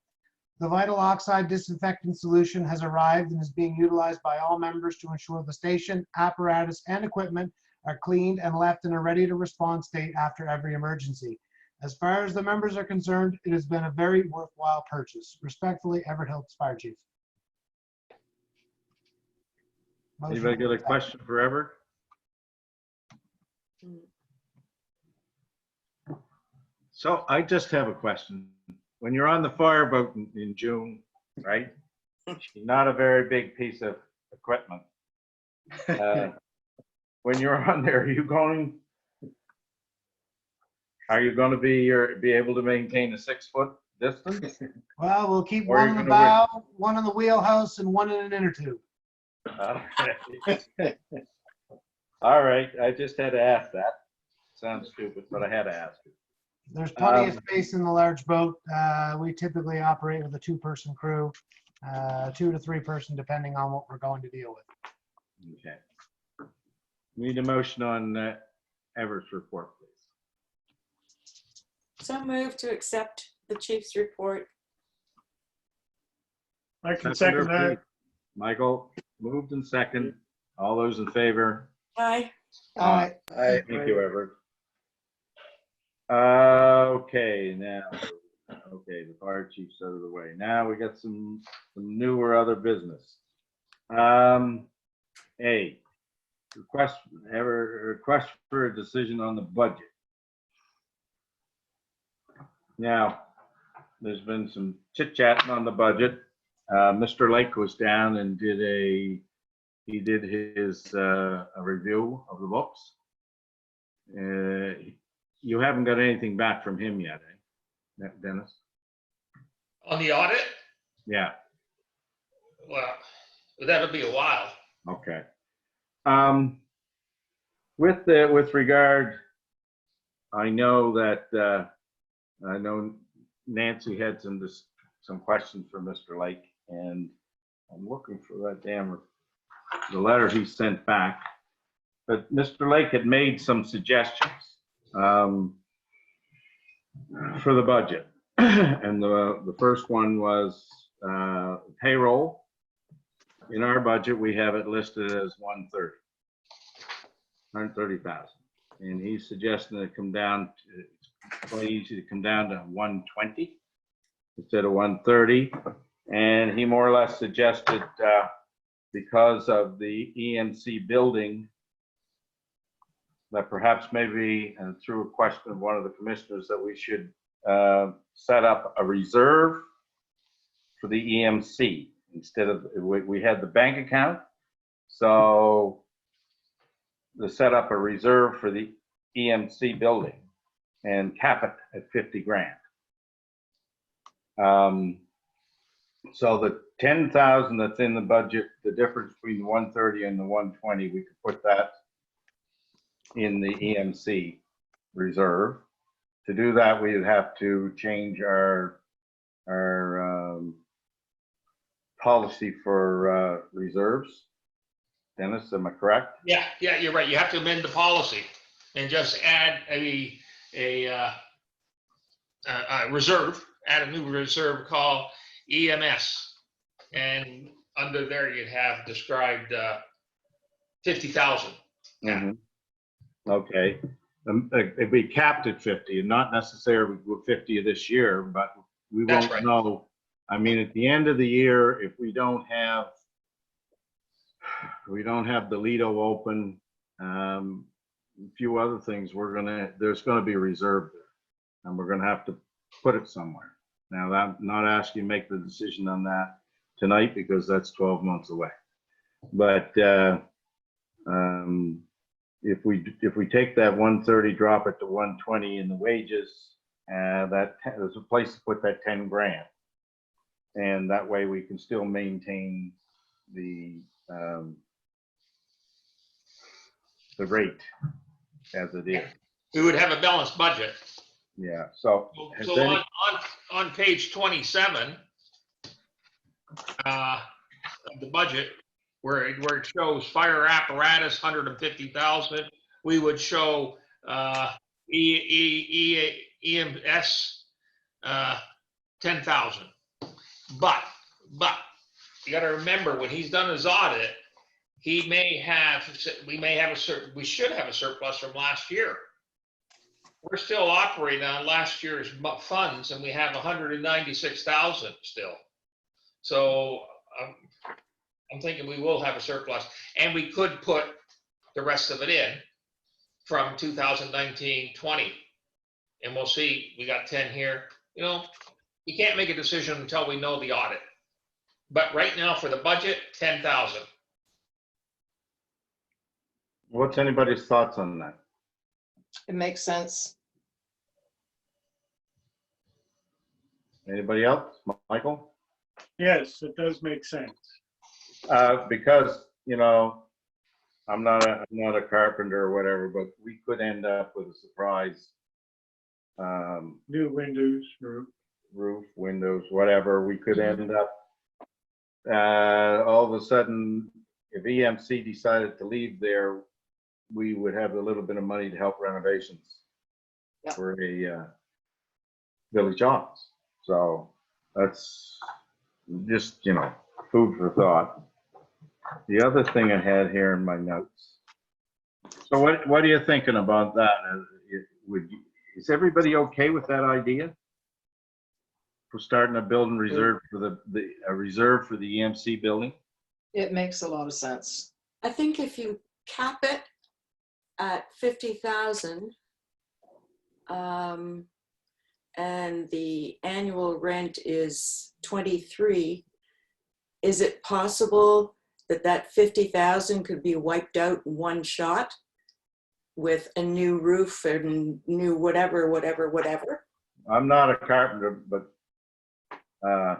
The Vital Oxide disinfectant solution has arrived and is being utilized by all members to ensure the station, apparatus, and equipment are cleaned and left in a ready-to-respond state after every emergency. As far as the members are concerned, it has been a very worthwhile purchase. Respectfully, Everett Hills Fire Chief. Anybody got a question for Everett? So I just have a question. When you're on the fireboat in June, right? Not a very big piece of equipment. When you're on there, are you going to be able to maintain a 6-foot distance? Well, we'll keep Or one are in you the gonna bow, one in the wheelhouse, and one in an inner tube. Okay. All right, I just had to ask that. Sounds stupid, but I had to ask it. There's plenty of space in the large boat. We typically operate with a 2-person crew, 2 to 3 person, depending on what we're going to deal with. Okay. Need a motion on Everett's report, please. So moved to accept the chief's report. I can second that. Michael, moved and second. All those in favor? Aye. All right. Aye. Thank you, Everett. Okay, now, the fire chief's out of the way. Now we got some newer other business. A, request for a decision on the budget. Now, there's been some chit-chatting on the budget. Mr. Lake was down and did his a review of the books. You haven't got anything back from him yet, eh, Dennis? On the audit, Yeah, well, that'll be a while. okay. With regard, I know that, I know Nancy had some questions for Mr. Lake, and I'm looking for that the letter he sent back. But Mr. Lake had made some suggestions for the budget. And the first one was payroll. In our budget, we have it listed as 130,000. And he's suggesting it come down to, it's quite easy to come down to 120 instead of 130. And he more or less suggested, because of the EMC building, that perhaps maybe, and through a question of one of the commissioners, that we should set up a reserve for the EMC instead of, we had the bank account. So to set up a reserve for the EMC building and cap it at 50 grand. So the 10,000 that's in the budget, the difference between the 130 and the 120, we could put that in the EMC reserve. To do that, we would have to change our policy for reserves. Dennis, am I correct? Yeah, you're right. You have to amend the policy and just add a reserve, add a new reserve called EMS. And under there, you'd have described 50,000. Mhm. Okay. If we capped at 50, and not necessarily with 50 of this year, but we That's won't right. know. I mean, at the end of the year, if we don't have the Lido open, a few other things, there's gonna be a reserve there, and we're gonna have to put it somewhere. Now, I'm not asking you to make the decision on that tonight, because that's 12 months away. But if we take that 130, drop it to 120 in the wages, there's a place to put that 10 grand. And that way we can still maintain the rate as it is. We would have a balanced budget. Yeah, so. has So any- on page 27 of the budget, where it shows fire apparatus, 150,000, we would show EMS 10,000. But you got to remember, when he's done his audit, we should have a surplus from last year. We're still operating on last year's funds, and we have 196,000 still. So I'm thinking we will have a surplus, and we could put the rest of it in from 2019-20, and we'll see. We got 10 here. You know, you can't make a decision until we know the audit. But right now, for the budget, 10,000. What's anybody's thoughts on that? It makes sense. Anybody else? Michael? Yes, it does make sense. Because, you know, I'm not a carpenter or whatever, but we could end up with a surprise New windows, roof, windows, whatever. We could end up all of a sudden, if EMC decided to leave there, we would have a little bit of money to help renovations Yep. for a village office. So that's just, you know, food for thought. The other thing I had here in my notes. So what are you thinking about that? Is everybody okay with that idea? For starting a building reserve for a reserve for the EMC building? It makes a lot of sense. I think if you cap it at 50,000, and the annual rent is 23, is it possible that 50,000 could be wiped out in one shot with a new roof and new whatever? I'm not a carpenter, but I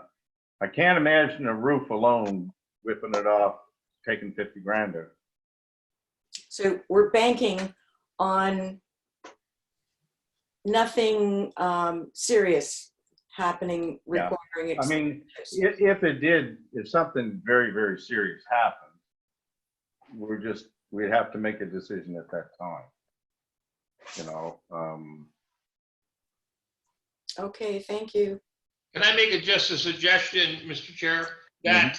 can't imagine a roof alone whipping it off, taking 50 grand out. So we're banking on nothing serious happening Yeah. requiring. I mean, expenditures. if something very, very serious happened, we'd have to make a decision at that time. You know, Okay, thank you. Can I make just a suggestion, Mr. Chair? That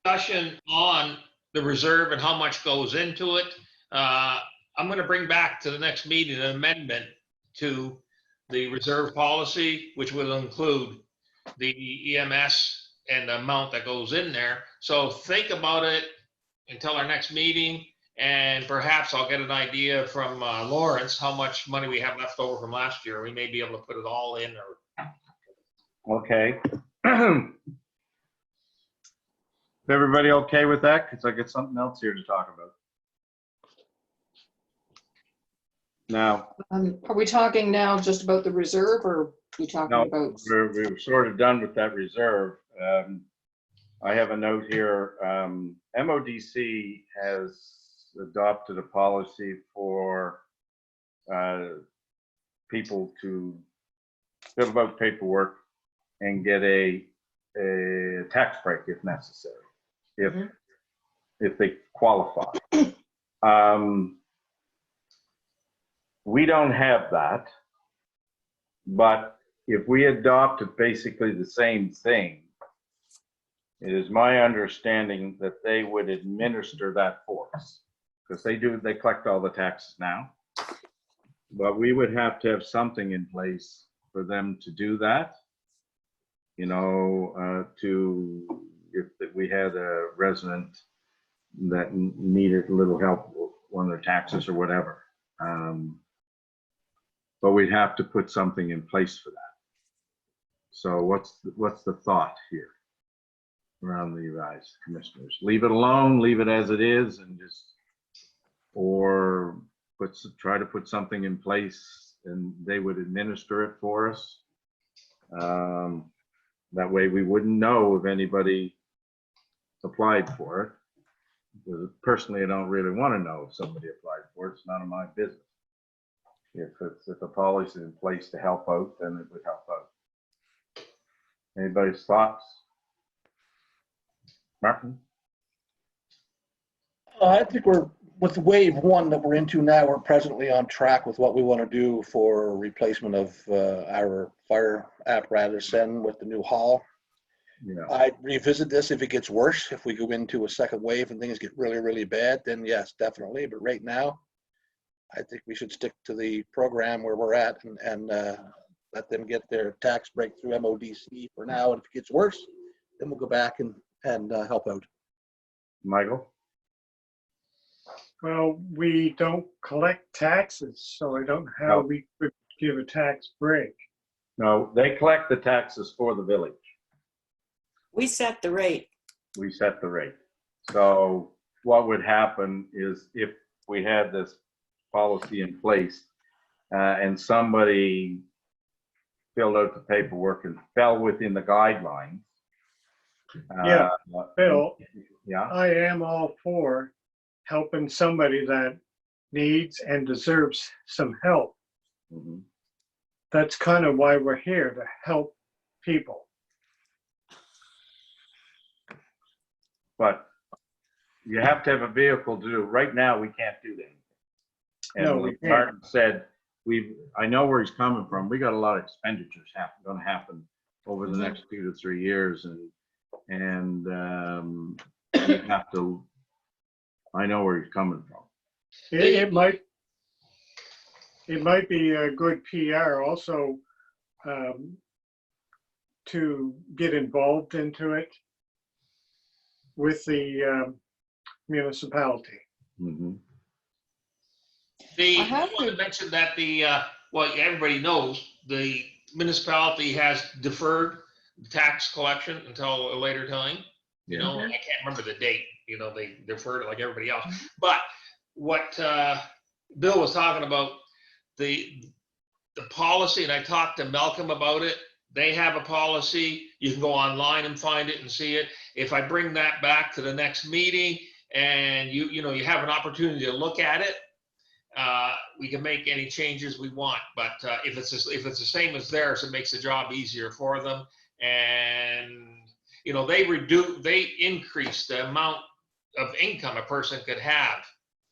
discussion on the reserve and how much goes into it, I'm going to bring back to the next meeting an amendment to the reserve policy, which will include the EMS and the amount that goes in there. So think about it until our next meeting, and perhaps I'll get an idea from Lawrence how much money we have left over from last year. We may be able to put it all in, or okay. Is everybody okay with that? Because I got something else here to talk about. Now, Are we talking now just about the reserve, or are we talking no, about? we're sort of done with that reserve. I have a note here. MODC has adopted a policy for people to fill out paperwork and get a tax break if necessary, if they qualify. We don't have that, but if we adopted basically the same thing, it is my understanding that they would administer that for us, because they collect all the taxes now. But we would have to have something in place for them to do that. You know, if we had a resident that needed a little help on their taxes or whatever. But we'd have to put something in place for that. So what's the thought here around the revised commissioners? Leave it alone, leave it as it is, and just, or try to put something in place and they would administer it for us. That way we wouldn't know if anybody applied for it. Because personally, I don't really want to know if somebody applied for it. It's none of my business. If a policy is in place to help out, then it would help out. Anybody's thoughts? Martin? I think with wave one that we're into now, we're presently on track with what we want to do for replacement of our fire apparatus and with the new hall. Yeah. I'd revisit this if it gets worse. If we go into a second wave and things get really, really bad, then yes, definitely. But right now, I think we should stick to the program where we're at and let them get their tax break through MODC for now. And if it gets worse, then we'll go back and help out. Michael? Well, we don't collect taxes, so I don't know how we could give a tax break. No, they collect the taxes for the village. We set the rate. We set the rate. So what would happen is if we had this policy in place and somebody filled out the paperwork and fell within the guidelines. Yeah, Bill, Yeah. I am all for helping somebody that needs and deserves some help. Mhm. That's kind of why we're here, to help people. But you have to have a vehicle to do. Right now, we can't do that. And No, we like can't. Martin said, I know where he's coming from. We got a lot of expenditures going to happen over the next 2 to 3 years, and we have to. I know where he's coming from. It might be a good PR also to get involved into it with the municipality. Mhm. I have want to mention that well, everybody knows the municipality has deferred tax collection until a later time. You know, I can't remember the date. You know, they deferred it like everybody else. But what Bill was talking about, the policy, and I talked to Malcolm about it. They have a policy. You can go online and find it and see it. If I bring that back to the next meeting, and you know, you have an opportunity to look at it, we can make any changes we want. But if it's the same as theirs, it makes the job easier for them. And you know, they increase the amount of income a person could have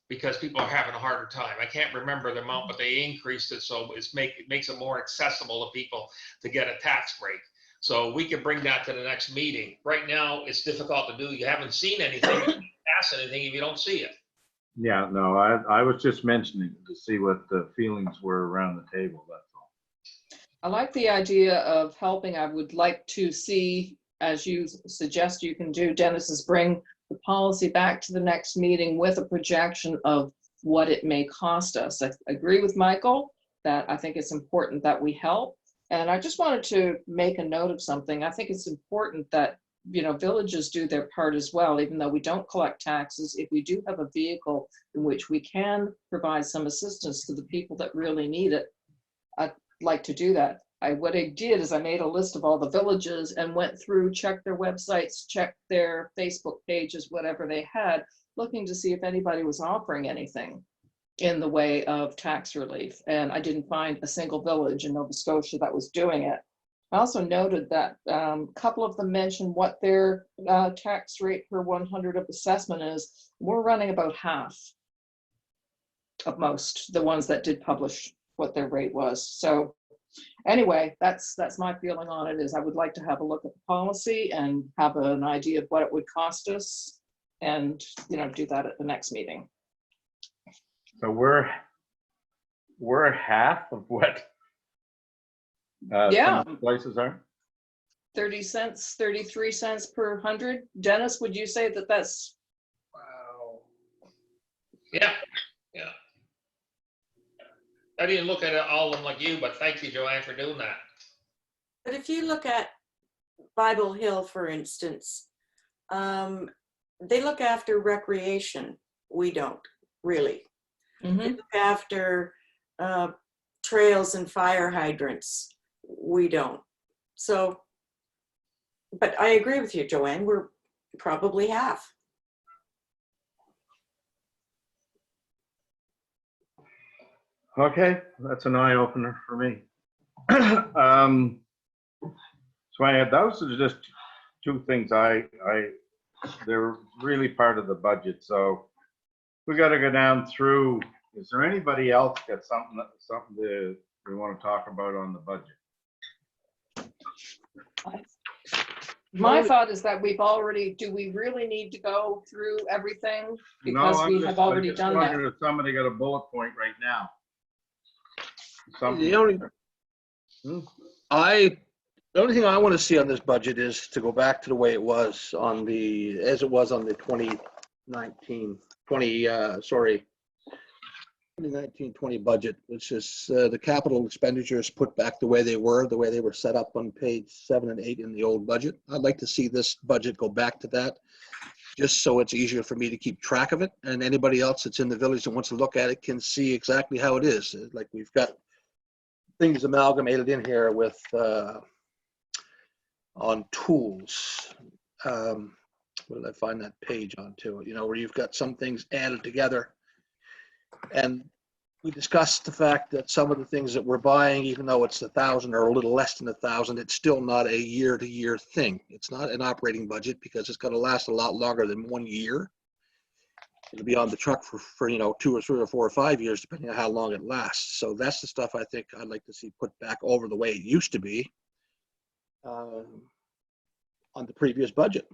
because people are having a harder time. I can't remember the amount, but they increased it, so it makes it more accessible to people to get a tax break. So we can bring that to the next meeting. Right now, it's difficult to do. You haven't seen anything, you can't pass anything if you don't see it. Yeah, no, I was just mentioning to see what the feelings were around the table, that's all. I like the idea of helping. I would like to see, as you suggest you can do, Dennis, is bring the policy back to the next meeting with a projection of what it may cost us. I agree with Michael that I think it's important that we help. And I just wanted to make a note of something. I think it's important that, you know, villages do their part as well, even though we don't collect taxes. If we do have a vehicle in which we can provide some assistance to the people that really need it, I'd like to do that. What I did is I made a list of all the villages and went through, checked their websites, checked their Facebook pages, whatever they had, looking to see if anybody was offering anything in the way of tax relief. And I didn't find a single village in Nova Scotia that was doing it. I also noted that a couple of them mentioned what their tax rate per 100 of assessment is. We're running about half of most, the ones that did publish what their rate was. So anyway, that's my feeling on it, is I would like to have a look at the policy and have an idea of what it would cost us, and, you know, do that at the next meeting. So we're half of what Yeah. some of the places are? 30 cents, 33 cents per 100. Dennis, would you say that that's? Wow. Yeah, yeah. I didn't look at it, all of them like you, but thank you, Joanne, for doing that. But if you look at Bible Hill, for instance, they look after recreation. We don't really. They look after trails and fire hydrants. We don't. So, but I agree with you, Joanne. We're probably half. Okay, that's an eye opener for me. So I had, those are just two things they're really part of the budget, so we gotta go down through. Is there anybody else got something that we want to talk about on the budget? My thought is that we've already, do we really need to go through everything? Because we have already done that. I just wondered if somebody got a bullet point right now. The only thing I want to see on this budget is to go back to the way it was on the 2019-20 budget, which is the capital expenditures put back the way they were set up on page 7 and 8 in the old budget. I'd like to see this budget go back to that, just so it's easier for me to keep track of it, and anybody else that's in the village that wants to look at it can see exactly how it is. Like, we've got things amalgamated in here with on tools. Where did I find that page on to it? You know, where you've got some things added together. And we discussed the fact that some of the things that we're buying, even though it's 1,000 or a little less than 1,000, it's still not a year-to-year thing. It's not an operating budget because it's going to last a lot longer than 1 year. It'll be on the truck for 2 or 3 or 4 or 5 years, depending on how long it lasts. So that's the stuff I think I'd like to see put back over the way it used to be on the previous budget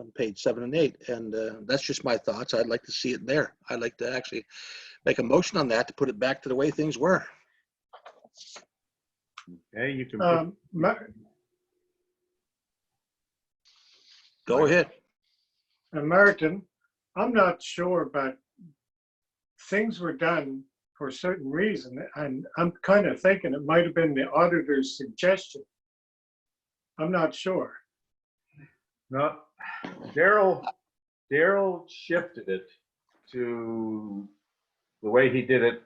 on page 7 and 8. And that's just my thoughts. I'd like to see it there. I'd like to actually make a motion on that to put it back to the way things were. Okay, you can. Go ahead. Martin, I'm not sure, but things were done for a certain reason, and I'm kind of thinking it might have been the auditor's suggestion. I'm not sure. No, Daryl shifted it to the way he did it,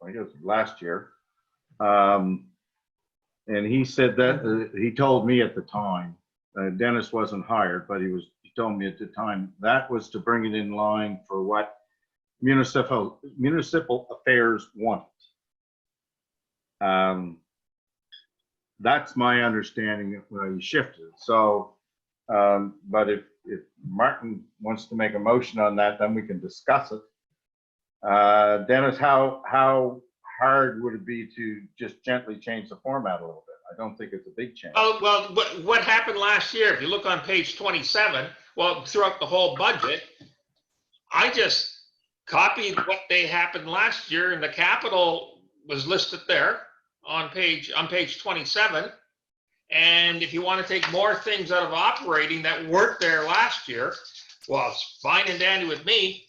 I guess last year. And he said that, he told me at the time, Dennis wasn't hired, but he told me at the time, that was to bring it in line for what municipal affairs wanted. That's my understanding of when he shifted. So, but if Martin wants to make a motion on that, then we can discuss it. Dennis, how hard would it be to just gently change the format a little bit? I don't think it's a big change. Oh, well, what happened last year, if you look on page 27, well, throughout the whole budget, I just copied what they happened last year, and the capital was listed there on page 27. And if you want to take more things out of operating that weren't there last year, well, it's fine and dandy with me.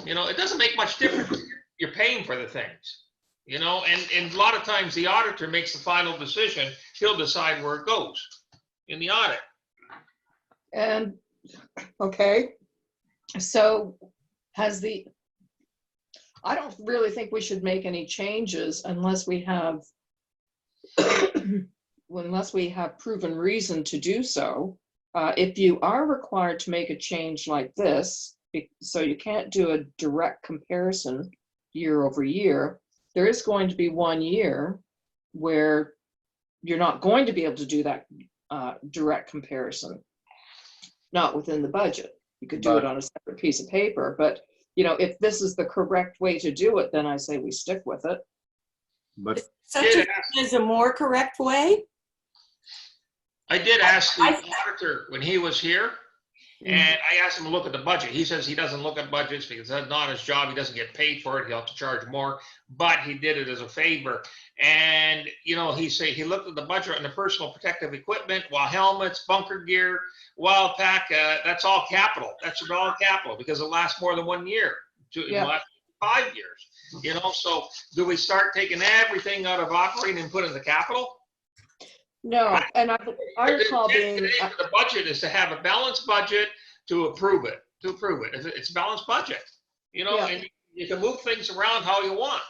You know, it doesn't make much difference. You're paying for the things, you know, and a lot of times the auditor makes the final decision. He'll decide where it goes in the audit. And, okay, so I don't really think we should make any changes unless we have proven reason to do so. If you are required to make a change like this, so you can't do a direct comparison year over year, there is going to be 1 year where you're not going to be able to do that direct comparison, not within the budget. You could do it on a separate piece of paper, but you know, if this is the correct way to do it, then I say we stick with it. But Such is a more correct way? I did ask the auditor when he was here, and I asked him to look at the budget. He says he doesn't look at budgets because that's not his job. He doesn't get paid for it. He'll have to charge more, but he did it as a favor. And, you know, he looked at the budget on the personal protective equipment, while helmets, bunker gear, wild pack, that's all capital. That's all capital because it lasts more than 1 year, it lasts 5 years, you know? So do we start taking everything out of operating and put in the capital? No, and I recall being, The budget is to have a balanced budget to approve it. It's a balanced budget, you know, and you can move things around how you want.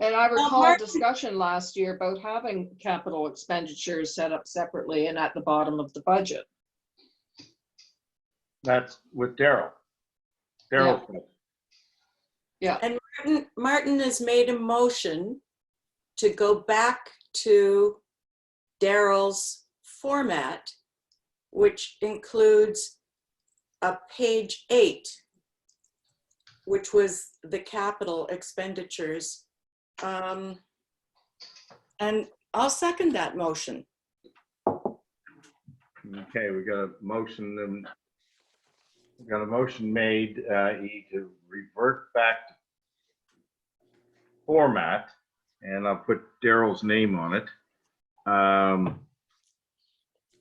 and I recall a discussion last year about having capital expenditures set up separately and at the bottom of the budget. that's with Daryl. Daryl said. Yeah. And Martin has made a motion to go back to Daryl's format, which includes a page 8, which was the capital expenditures. And I'll second that motion. Okay, we got a motion. We got a motion made, to revert back to format, and I'll put Daryl's name on it,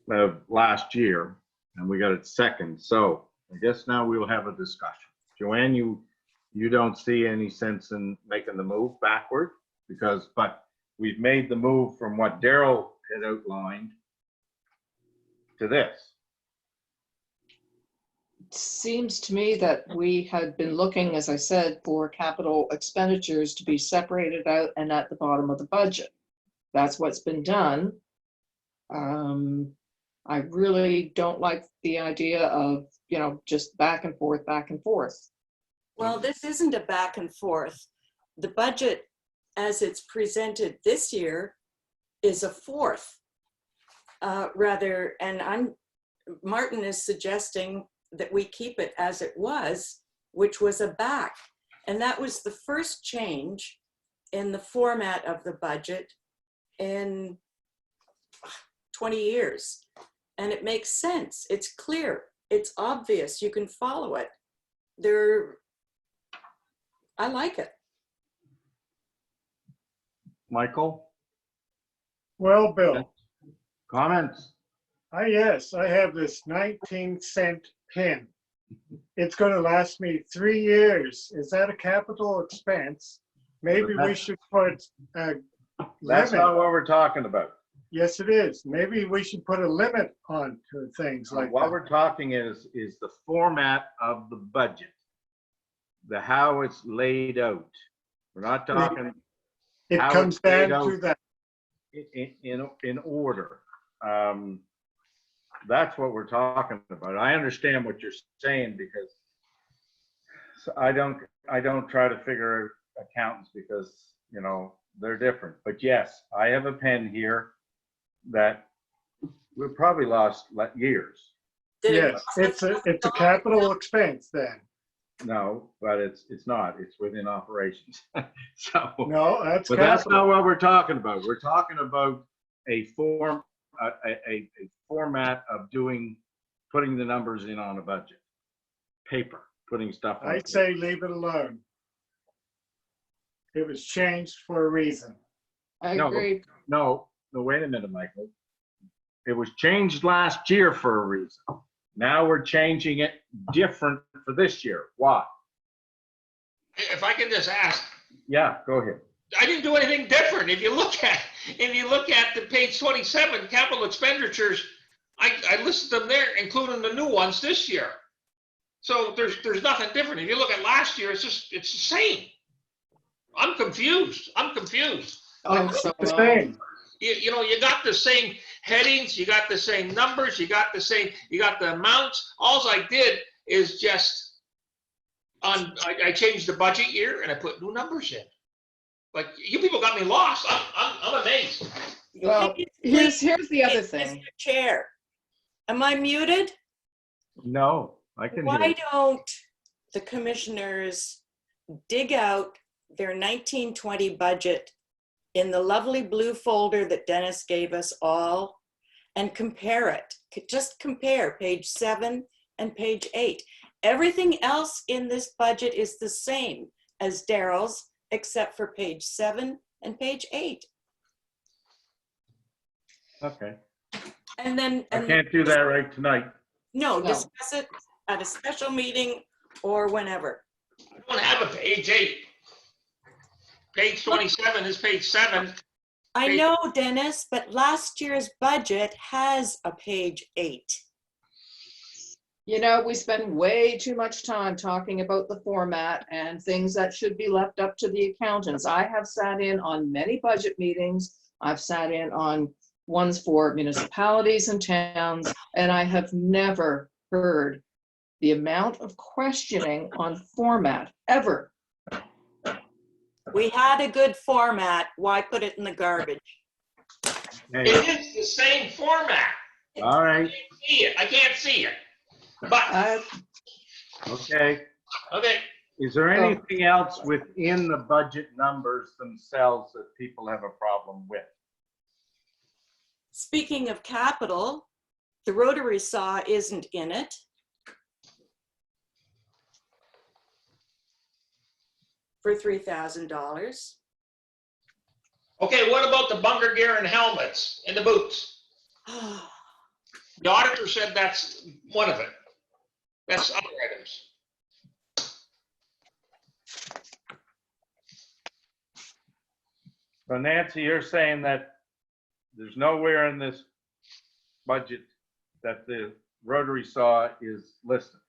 of last year, and we got it second. So I guess now we'll have a discussion. Joanne, you don't see any sense in making the move backward but we've made the move from what Daryl had outlined to this. Seems to me that we had been looking, as I said, for capital expenditures to be separated out and at the bottom of the budget. That's what's been done. I really don't like the idea of, you know, just back and forth, back and forth. Well, this isn't a back and forth. The budget, as it's presented this year, is a fourth. Martin is suggesting that we keep it as it was, which was a back. And that was the first change in the format of the budget in 20 years. And it makes sense. It's clear. It's obvious. You can follow it. I like it. Michael, Well, Bill, comments? yes, I have this 19-cent pin. It's going to last me 3 years. Is that a capital expense? Maybe we should put a That's limit. not what we're talking about. Yes, it is. Maybe we should put a limit on to things like What that. we're talking is the format of the budget, how it's laid out. We're not talking It how comes it's laid down to out. that. in order. that's what we're talking about. I understand what you're saying because I don't try to figure accountants because, you know, they're different. But yes, I have a pen here that we've probably lost years. Did it Yes, it's a capital expense then. No, but it's not. It's within operations. So, No, that's but that's not capital. what we're talking about. We're talking about a format of putting the numbers in on a budget. Paper, putting stuff on. I'd say leave it alone. It was changed for a reason. I No. agree. No, wait a minute, Michael. It was changed last year for a reason. Now we're changing it different for this year. Why? If I can just ask, Yeah, go ahead. I didn't do anything different. If you look at the page 27, capital expenditures, I listed them there, including the new ones this year. So there's nothing different. If you look at last year, it's the same. I'm confused. Oh, so, The same. You know, you got the same headings, you got the same numbers, you got the amounts. All I did is just I changed the budget year and I put new numbers in. Like, you people got me lost. I'm amazed. well, here's the other thing. Mr. Chair, am I muted? No, I can hear Why you. don't the commissioners dig out their 1920 budget in the lovely blue folder that Dennis gave us all and compare it? Just compare page 7 and page 8. Everything else in this budget is the same as Daryl's, except for page 7 and page 8. Okay. And then, I can't do that right tonight. no, No. discuss it at a special meeting or whenever. I don't have a page 8. Page 27 is page 7. I Page- know, Dennis, but last year's budget has a page 8. You know, we spend way too much time talking about the format and things that should be left up to the accountants. I have sat in on many budget meetings. I've sat in on ones for municipalities and towns, and I have never heard the amount of questioning on format, ever. We had a good format. Why put it in the garbage? Hey, It is the same format. all right, I can't see it. But, okay. okay, Is there anything else within the budget numbers themselves that people have a problem with? Speaking of capital, the rotary saw isn't in it. For $3,000. okay, what about the bunker gear and helmets and the boots? The auditor said that's one of it. That's other items. So Nancy, you're saying that there's nowhere in this budget that the rotary saw is listed.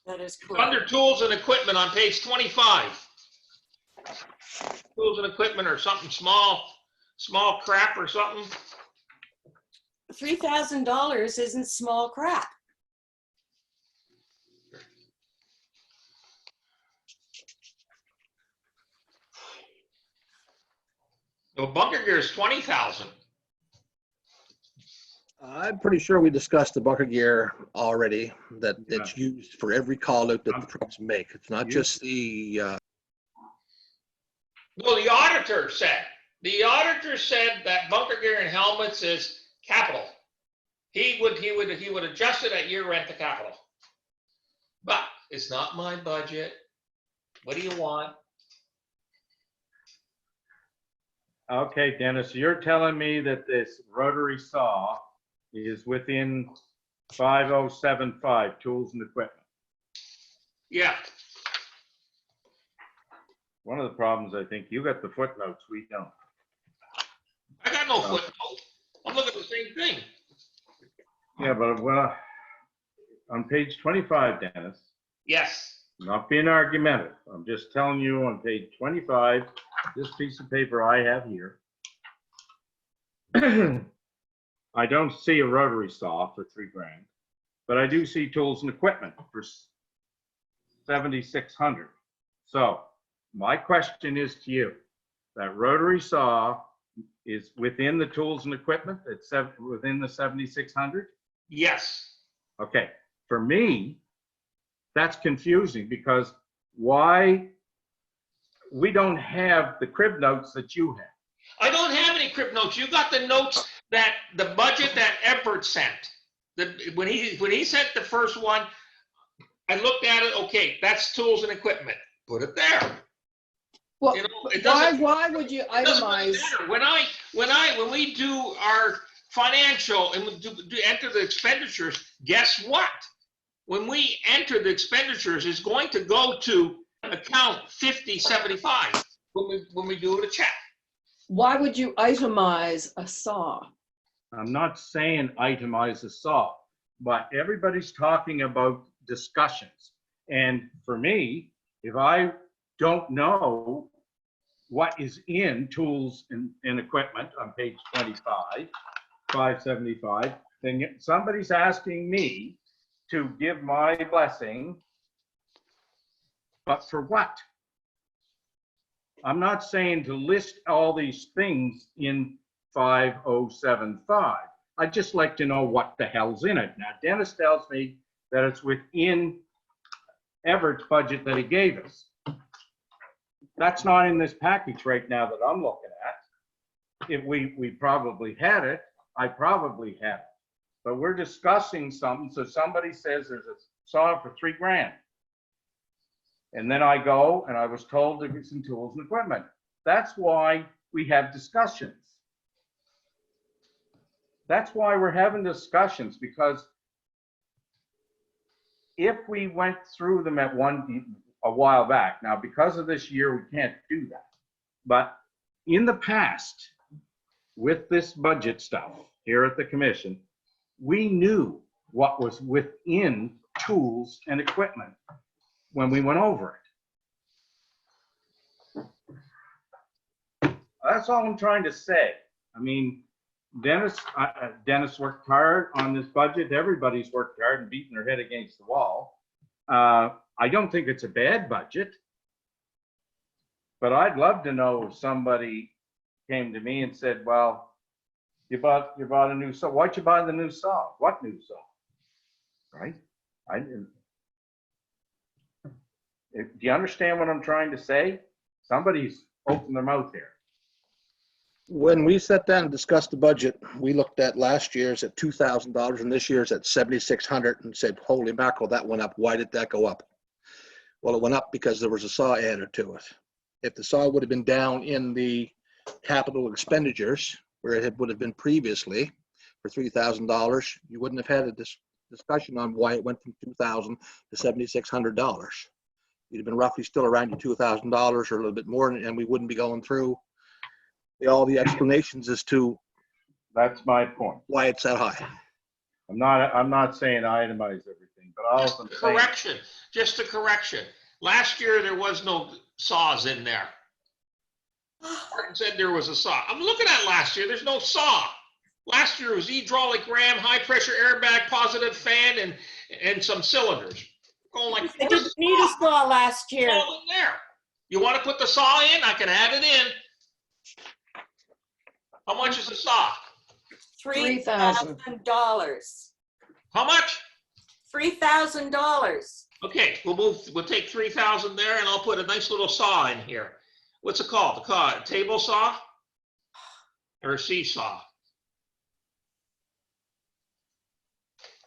That is It's correct. under tools and equipment on page 25. Tools and equipment or something small crap or something. $3,000 isn't small crap. The bunker gear is 20,000. I'm pretty sure we discussed the bunker gear already, that it's used for every call out that the trucks make. It's not just the, Well, the auditor said that bunker gear and helmets is capital. He would adjust it at year end to capital. But it's not my budget. What do you want? Okay, Dennis, you're telling me that this rotary saw is within 5075 tools and equipment. Yeah, One of the problems, I think, you got the footnotes, we don't. I got no footnote. I'm looking at the same thing. Yeah, but well, on page 25, Dennis, Yes. not being argumentative, I'm just telling you on page 25, this piece of paper I have here. I don't see a rotary saw for $3,000, but I do see tools and equipment for 7,600. So my question is to you, that rotary saw is within the tools and equipment, it's within the 7,600? Yes. Okay, for me, that's confusing because why, we don't have the crib notes that you have. I don't have any crib notes. You got the notes that the budget that Everett sent. When he sent the first one, I looked at it, okay, that's tools and equipment. Put it there. Well, You know, it doesn't. why would you It doesn't really itemize? matter. When we do our financial and we do enter the expenditures, guess what? When we enter the expenditures, it's going to go to account 5075 when we do the check. Why would you itemize a saw? I'm not saying itemize the saw, but everybody's talking about discussions. And for me, if I don't know what is in tools and equipment on page 25, 575, then somebody's asking me to give my blessing, but for what? I'm not saying to list all these things in 5075. I'd just like to know what the hell's in it. Now, Dennis tells me that it's within Everett's budget that he gave us. That's not in this package right now that I'm looking at. If we probably had it, I probably had it. But we're discussing something, so somebody says there's a saw for $3,000. And then I go and I was told to get some tools and equipment. That's why we have discussions. That's why we're having discussions, because if we went through them at a while back, now because of this year, we can't do that. But in the past, with this budget stuff here at the commission, we knew what was within tools and equipment when we went over it. That's all I'm trying to say. I mean, Dennis worked hard on this budget. Everybody's worked hard and beaten their head against the wall. I don't think it's a bad budget, but I'd love to know if somebody came to me and said, well, you bought a new saw. Why'd you buy the new saw? What new saw? Right? I didn't. Do you understand what I'm trying to say? Somebody's opened their mouth here. When we sat down and discussed the budget, we looked at last year's at $2,000 and this year's at 7,600 and said, holy mackerel, that went up. Why did that go up? Well, it went up because there was a saw added to it. If the saw would have been down in the capital expenditures where it would have been previously for $3,000, you wouldn't have had a discussion on why it went from $2,000 to $7,600. You'd have been roughly still around your $2,000 or a little bit more, and we wouldn't be going through all the explanations as to That's my point. why it's that high. I'm not saying itemize everything, but also I'm saying, Correction, just a correction. Last year, there was no saws in there. Martin said there was a saw. I'm looking at last year, there's no saw. Last year was hydraulic ram, high pressure airbag, positive fan, and some cylinders. Going like, I didn't need a saw last year. all in there. You want to put the saw in? I can add it in. How much is the saw? $3,000. $3,000. How much? $3,000. Okay, we'll take 3,000 there and I'll put a nice little saw in here. What's it called? A table saw? Or a seesaw?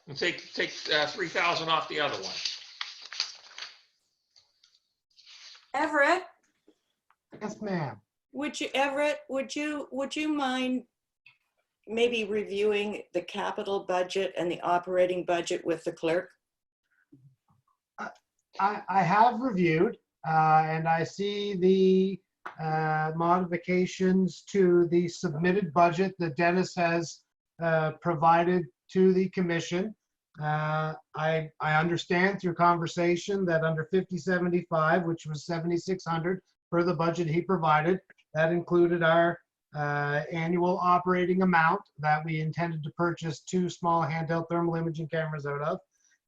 And take 3,000 off the other one. Everett, Yes, ma'am. Everett, would you mind maybe reviewing the capital budget and the operating budget with the clerk? I have reviewed, and I see the modifications to the submitted budget that Dennis has provided to the commission. I understand through conversation that under 5075, which was 7,600 for the budget he provided, that included our annual operating amount that we intended to purchase 2 small handheld thermal imaging cameras out of.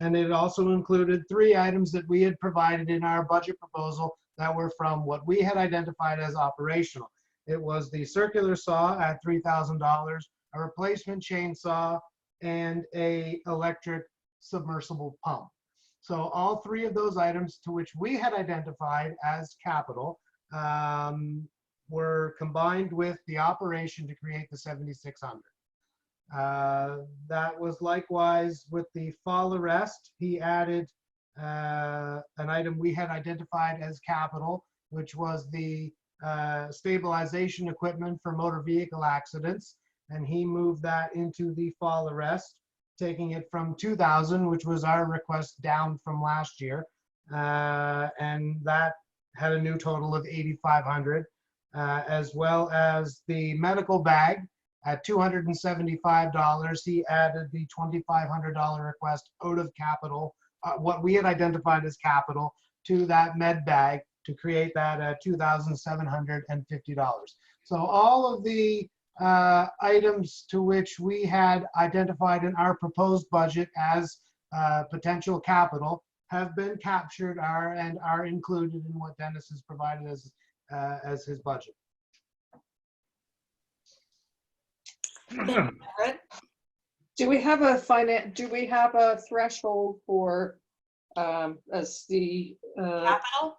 And it also included 3 items that we had provided in our budget proposal that were from what we had identified as operational. It was the circular saw at $3,000, a replacement chainsaw, and a electric submersible pump. So all 3 of those items to which we had identified as capital were combined with the operation to create the 7,600. That was likewise with the fall arrest. He added an item we had identified as capital, which was the stabilization equipment for motor vehicle accidents. And he moved that into the fall arrest, taking it from 2,000, which was our request, down from last year. And that had a new total of 8,500, as well as the medical bag at $275. He added the $2,500 request out of capital, what we had identified as capital, to that med bag to create that at $2,750. So all of the items to which we had identified in our proposed budget as potential capital have been captured and are included in what Dennis has provided as his budget. Brett? Do we have a threshold for, as the, Capital?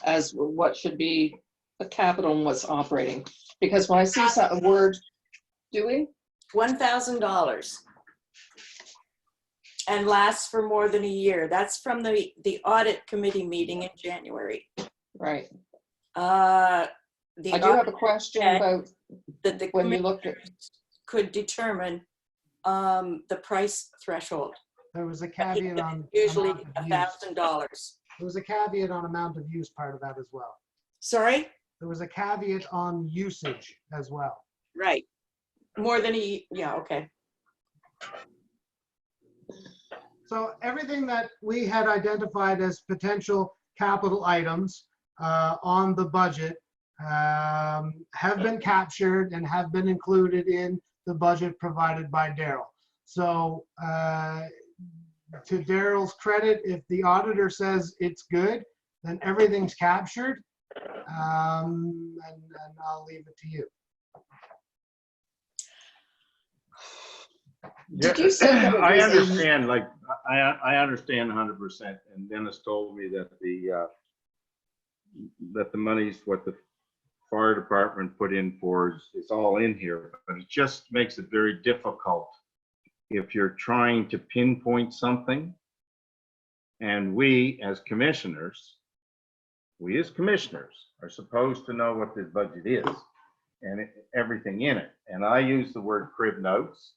as what should be a capital and what's operating? Because when I see a word, do we? $1,000. And lasts for more than a year. That's from the audit committee meeting in January. Right. The I do have a question about that the when you committee looked at, could determine the price threshold. There was a caveat on Usually amount of use. $1,000. There was a caveat on amount of use part of that as well. Sorry? There was a caveat on usage as well. Right. More than yeah, okay. So everything that we had identified as potential capital items on the budget have been captured and have been included in the budget provided by Daryl. So to Daryl's credit, if the auditor says it's good, then everything's captured. And I'll leave it to you. Did you say that it I was a- understand, like, I understand 100%, and Dennis told me that the money's what the fire department put in for is all in here, but it just makes it very difficult if you're trying to pinpoint something. And we as commissioners are supposed to know what this budget is and everything in it. And I use the word crib notes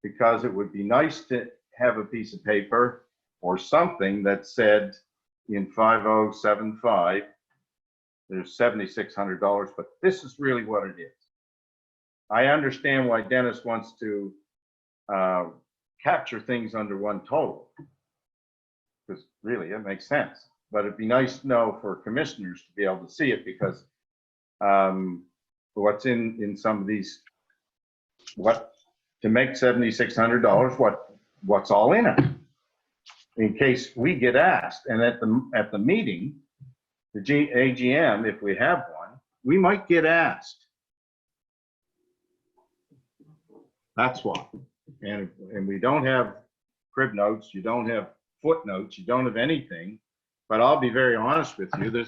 because it would be nice to have a piece of paper or something that said in 5075, there's $7,600, but this is really what it is. I understand why Dennis wants to capture things under one total, because really it makes sense. But it'd be nice to know for commissioners to be able to see it, because what's in some of these, to make $7,600, what's all in it? In case we get asked, and at the meeting, the AGM, if we have one, we might get asked. That's why. And we don't have crib notes, you don't have footnotes, you don't have anything. But I'll be very honest with you,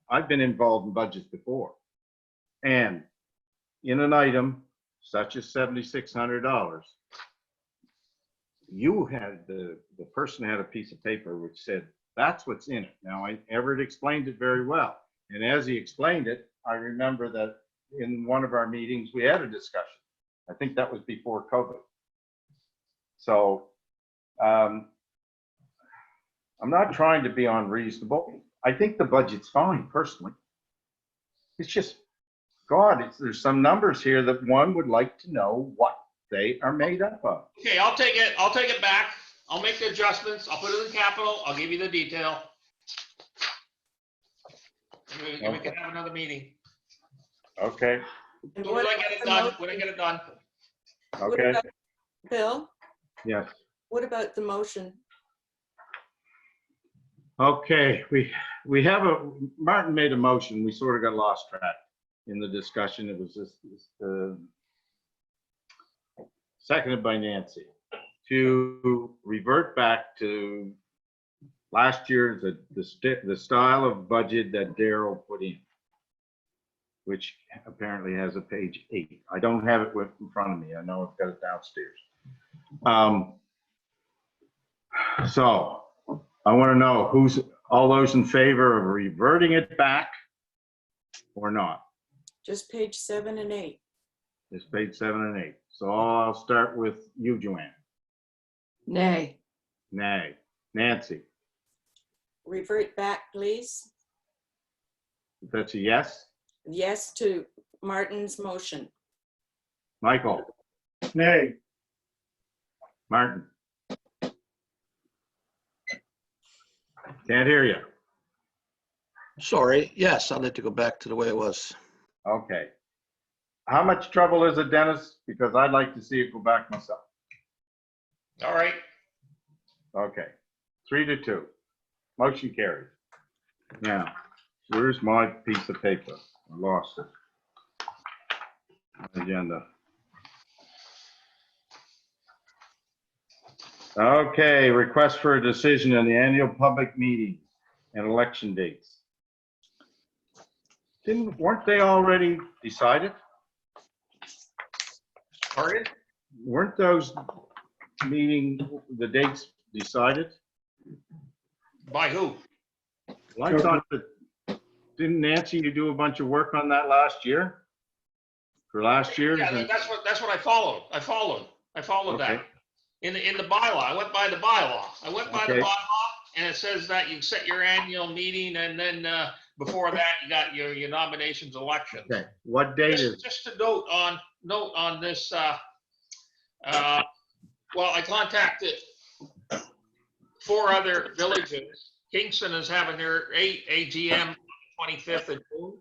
I've been involved in budgets before. And in an item such as $7,600, you had, the person had a piece of paper which said, that's what's in it. Now, Everett explained it very well. And as he explained it, I remember that in one of our meetings, we had a discussion. I think that was before COVID. So I'm not trying to be unreasonable. I think the budget's fine, personally. It's just, God, there's some numbers here that one would like to know what they are made up of. Okay, I'll take it back. I'll make the adjustments. I'll put it in capital. I'll give you the detail. And we can have another meeting. Okay, And When what I about get it the done, mo- when I get it done. what okay, about- Bill, yes. what about the motion? Okay, we have Martin made a motion. We sort of got lost track in the discussion. It was just, seconded by Nancy to revert back to last year's, the style of budget that Daryl put in, which apparently has a page 8. I don't have it in front of me. I know I've got it downstairs. So I want to know all those in favor of reverting it back or not? Just page 7 and 8. It's page 7 and 8. So I'll start with you, Joanne. Nay. Nay. Nancy, Revert back, please. that's a yes. Yes to Martin's motion. Michael, Nay, Martin. Can't hear you. Sorry, yes, I'd like to go back to the way it was. Okay. How much trouble is it, Dennis? Because I'd like to see it go back myself. All right. Okay. 3-2. Motion carried. Now, where's my piece of paper? I lost it. Agenda. Okay, request for a decision on the annual public meeting and election dates. Weren't they already decided? Pardon? Weren't those the dates decided? By who? Well, I thought that, didn't Nancy, you do a bunch of work on that last year? For last year's? Yeah, that's what I followed. I followed that. Okay. In the bylaw, I went by the bylaw. Okay. And it says that you set your annual meeting and then, before that, you got your nominations, elections. Okay, what date is it? Just to note on this, well, I contacted 4 other villages. Kingston is having their AGM 25th of June.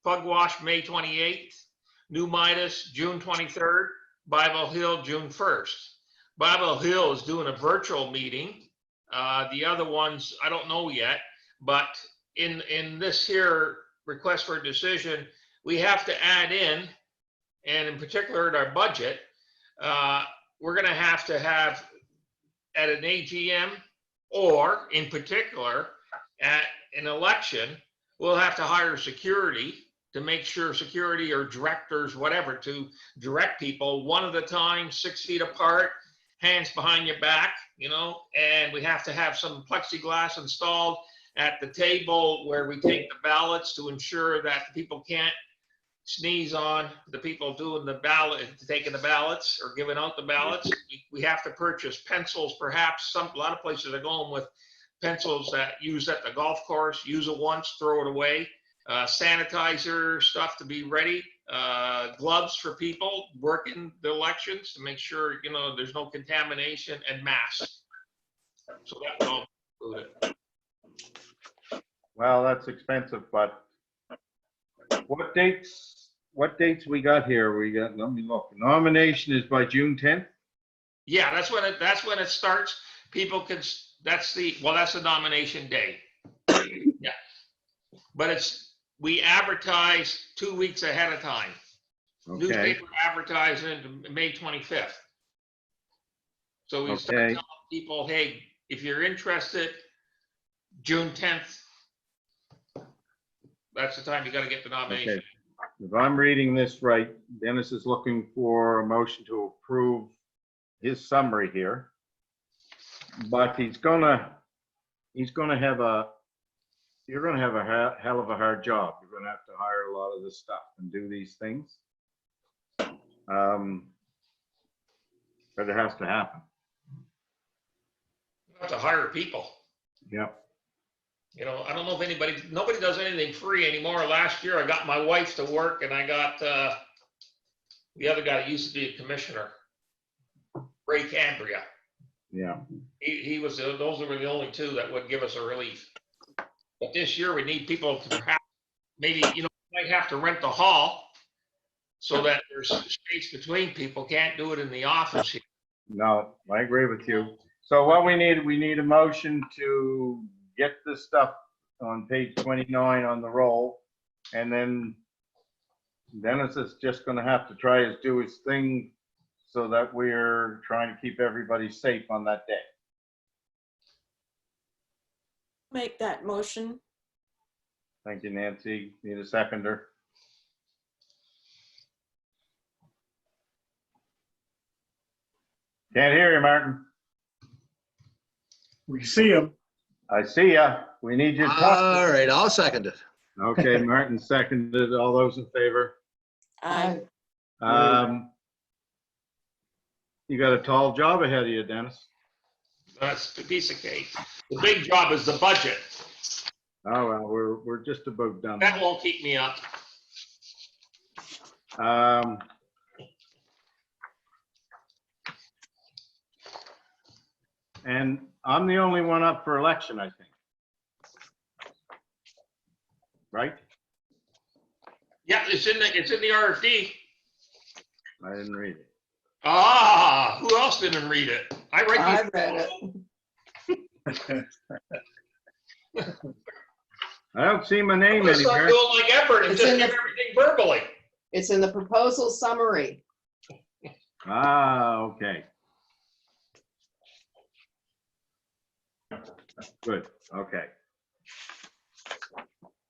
Pugwash, May 28th. New Midas, June 23rd. Bible Hill, June 1st. Bible Hill is doing a virtual meeting. The other ones, I don't know yet, but in this here request for a decision, we have to add in, and in particular in our budget, we're gonna have at an AGM, or in particular, at an election, we'll have to hire security to make sure security or directors, whatever, to direct people one at a time, 6 feet apart, hands behind your back, and we have to have some plexiglass installed at the table where we take the ballots to ensure that the people can't sneeze on the people doing the ballot, taking the ballots or giving out the ballots. We have to purchase pencils, perhaps. A lot of places are going with pencils that use at the golf course, use it once, throw it away. Sanitizer stuff to be ready, gloves for people working the elections to make sure, there's no contamination, and masks. So that's all included. Well, that's expensive, but what dates we got here? Let me look. Nomination is by June 10th? Yeah, that's when it starts. People can, that's the nomination day. Yeah. But we advertise 2 weeks ahead of time. Okay, Newspaper advertising May 25th. So we start Okay. telling people, hey, if you're interested, June 10th, that's the time you got to get the nomination. okay. If I'm reading this right, Dennis is looking for a motion to approve his summary here. But you're gonna have a hell of a hard job. You're gonna have to hire a lot of this stuff and do these things. But it has to happen. You have to hire people. Yep. I don't know if nobody does anything free anymore. Last year, I got my wife to work, and I got the other guy that used to be a commissioner, Ray Cambria. Yeah. He was, those were the only 2 that would give us a relief. But this year, we need people to perhaps, maybe, might have to rent the hall so that there's space between people. Can't do it in the office here. No, I agree with you. So what we need a motion to get this stuff on page 29 on the roll. And then Dennis is just gonna have to try to do his thing so that we're trying to keep everybody safe on that day. Make that motion. Thank you, Nancy. Need a seconder? Can't hear you, Martin. We see him. I see ya. We need you to talk. All right, I'll second it. Okay, Martin seconded. All those in favor? Aye. You got a tall job ahead of you, Dennis. That's a piece of cake. The big job is the budget. Oh, well, we're just about done. That won't keep me up. And I'm the only one up for election, I think. Right? Yeah, it's in the RFD. I didn't read it. Ah, who else didn't read it? I read I these. read it. I don't see my name Let's not anywhere. do it like Everett and It's just in give the- everything verbally. It's in the proposal summary. Ah, okay. Good, okay.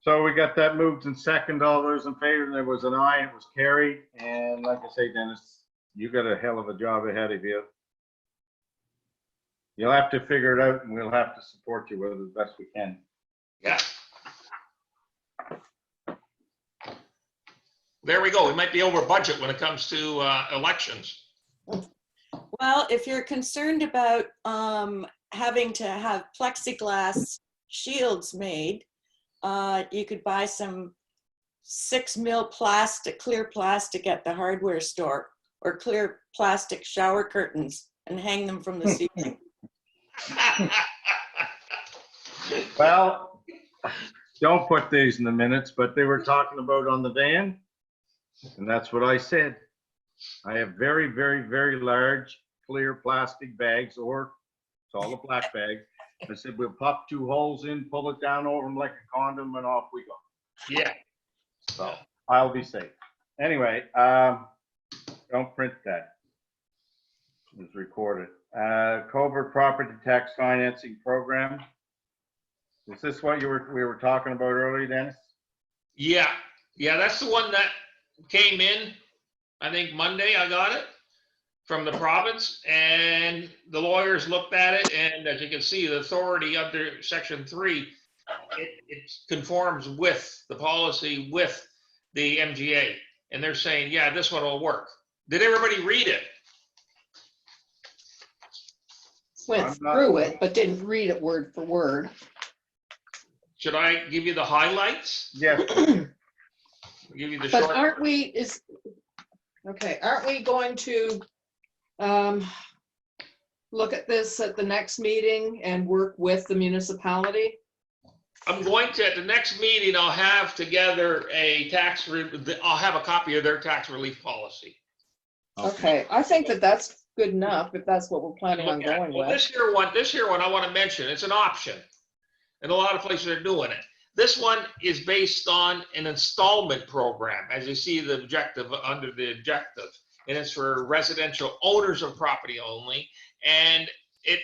So we got that moved and second. All those in favor, there was an aye, it was carried. And like I say, Dennis, you got a hell of a job ahead of you. You'll have to figure it out and we'll have to support you with the best we can. Yeah. There we go. We might be over budget when it comes to elections. Well, if you're concerned about having to have plexiglass shields made, you could buy some 6 mil plastic, clear plastic at the hardware store, or clear plastic shower curtains and hang them from the ceiling. Well, don't put these in the minutes, but they were talking about on the van. And that's what I said. I have very, very, very large clear plastic bags, or it's all a black bag. I said, we'll pop 2 holes in, pull it down over them like a condom, and off we go. Yeah. So I'll be safe. Anyway, don't print that. It's recorded. Covert Property Tax Financing Program. Is this what we were talking about earlier, Dennis? Yeah, that's the one that came in, I think Monday I got it from the province, and the lawyers looked at it, and as you can see, the authority under section 3, it conforms with the policy with the MGA, and they're saying, yeah, this one will work. Did everybody read it? Went I'm not- through it, but didn't read it word for word. Should I give you the highlights? Yes. Give you the But short. aren't we going to look at this at the next meeting and work with the municipality? I'm going to, at the next meeting, I'll have together I'll have a copy of their tax relief policy. Okay, I think that that's good enough if that's what we're planning on Look at. going Well, with. this here one I want to mention, it's an option. And a lot of places are doing it. This one is based on an installment program, as you see the objective under the objective. And it's for residential owners of property only. And it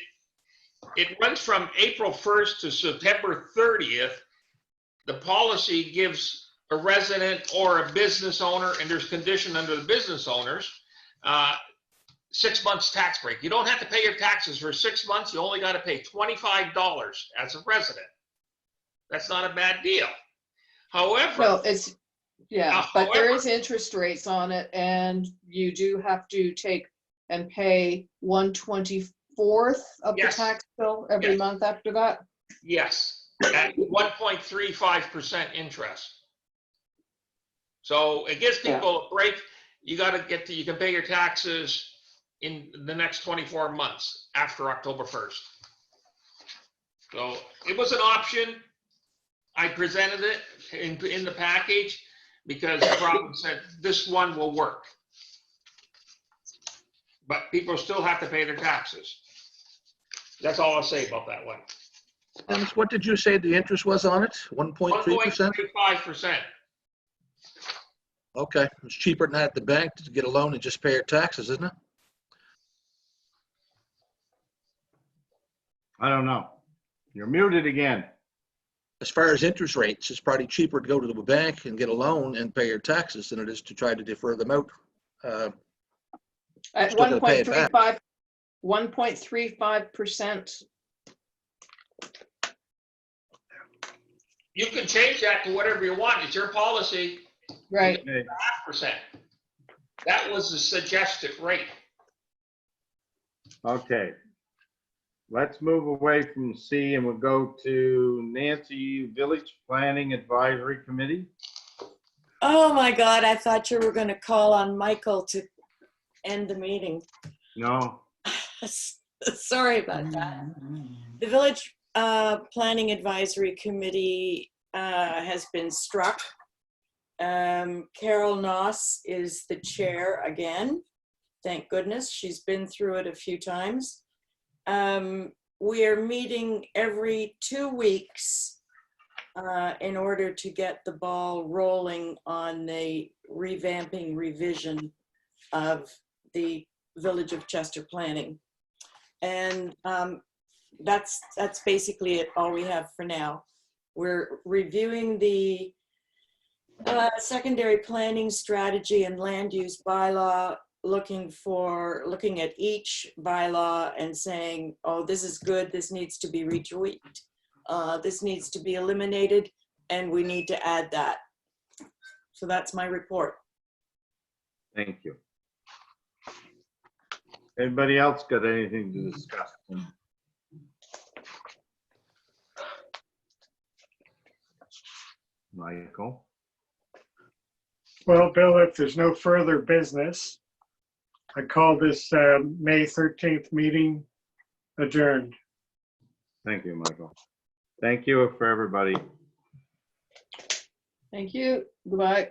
runs from April 1st to September 30th. The policy gives a resident or a business owner, and there's condition under the business owners, 6 months tax break. You don't have to pay your taxes for 6 months. You only got to pay $25 as a resident. That's not a bad deal. However, No, it's, yeah, but there However- is interest rates on it, and you do have to take and pay 1/24 of the Yes. tax bill every Yes. month after that. yes, at 1.35% interest. So it gives Yeah. people a break. You got to you can pay your taxes in the next 24 months after October 1st. So it was an option. I presented it in the package. because the province said this one will work. But people still have to pay their taxes. That's all I'll say about that one. Dennis, what did you say the interest was on it? 1.3%? 1.35%. Okay, it's cheaper than that at the bank to get a loan and just pay your taxes, isn't it? I don't know. You're muted again. As far as interest rates, it's probably cheaper to go to the bank and get a loan and pay your taxes than it is to try to defer them out. At Still gotta pay it back. 1.35%. You can change that to whatever you want. It's your policy. Right. Okay. 5%. That was the suggested rate. Okay. Let's move away from C and we'll go to Nancy, Village Planning Advisory Committee. Oh my God, I thought you were going to call on Michael to end the meeting. No, Sorry about that. The Village Planning Advisory Committee has been struck. Carol Noss is the chair again. Thank goodness. She's been through it a few times. We are meeting every 2 weeks in order to get the ball rolling on the revamping revision of the Village of Chester planning. And that's basically it, all we have for now. We're reviewing the secondary planning strategy and land use bylaw, looking at each bylaw and saying, oh, this is good, this needs to be retweaked, this needs to be eliminated, and we need to add that. So that's my report. thank you. Anybody else got anything to discuss? Michael? Well, Bill, if there's no further business, I call this May 13th meeting adjourned. Thank you, Michael. Thank you for everybody. Thank you. Goodbye.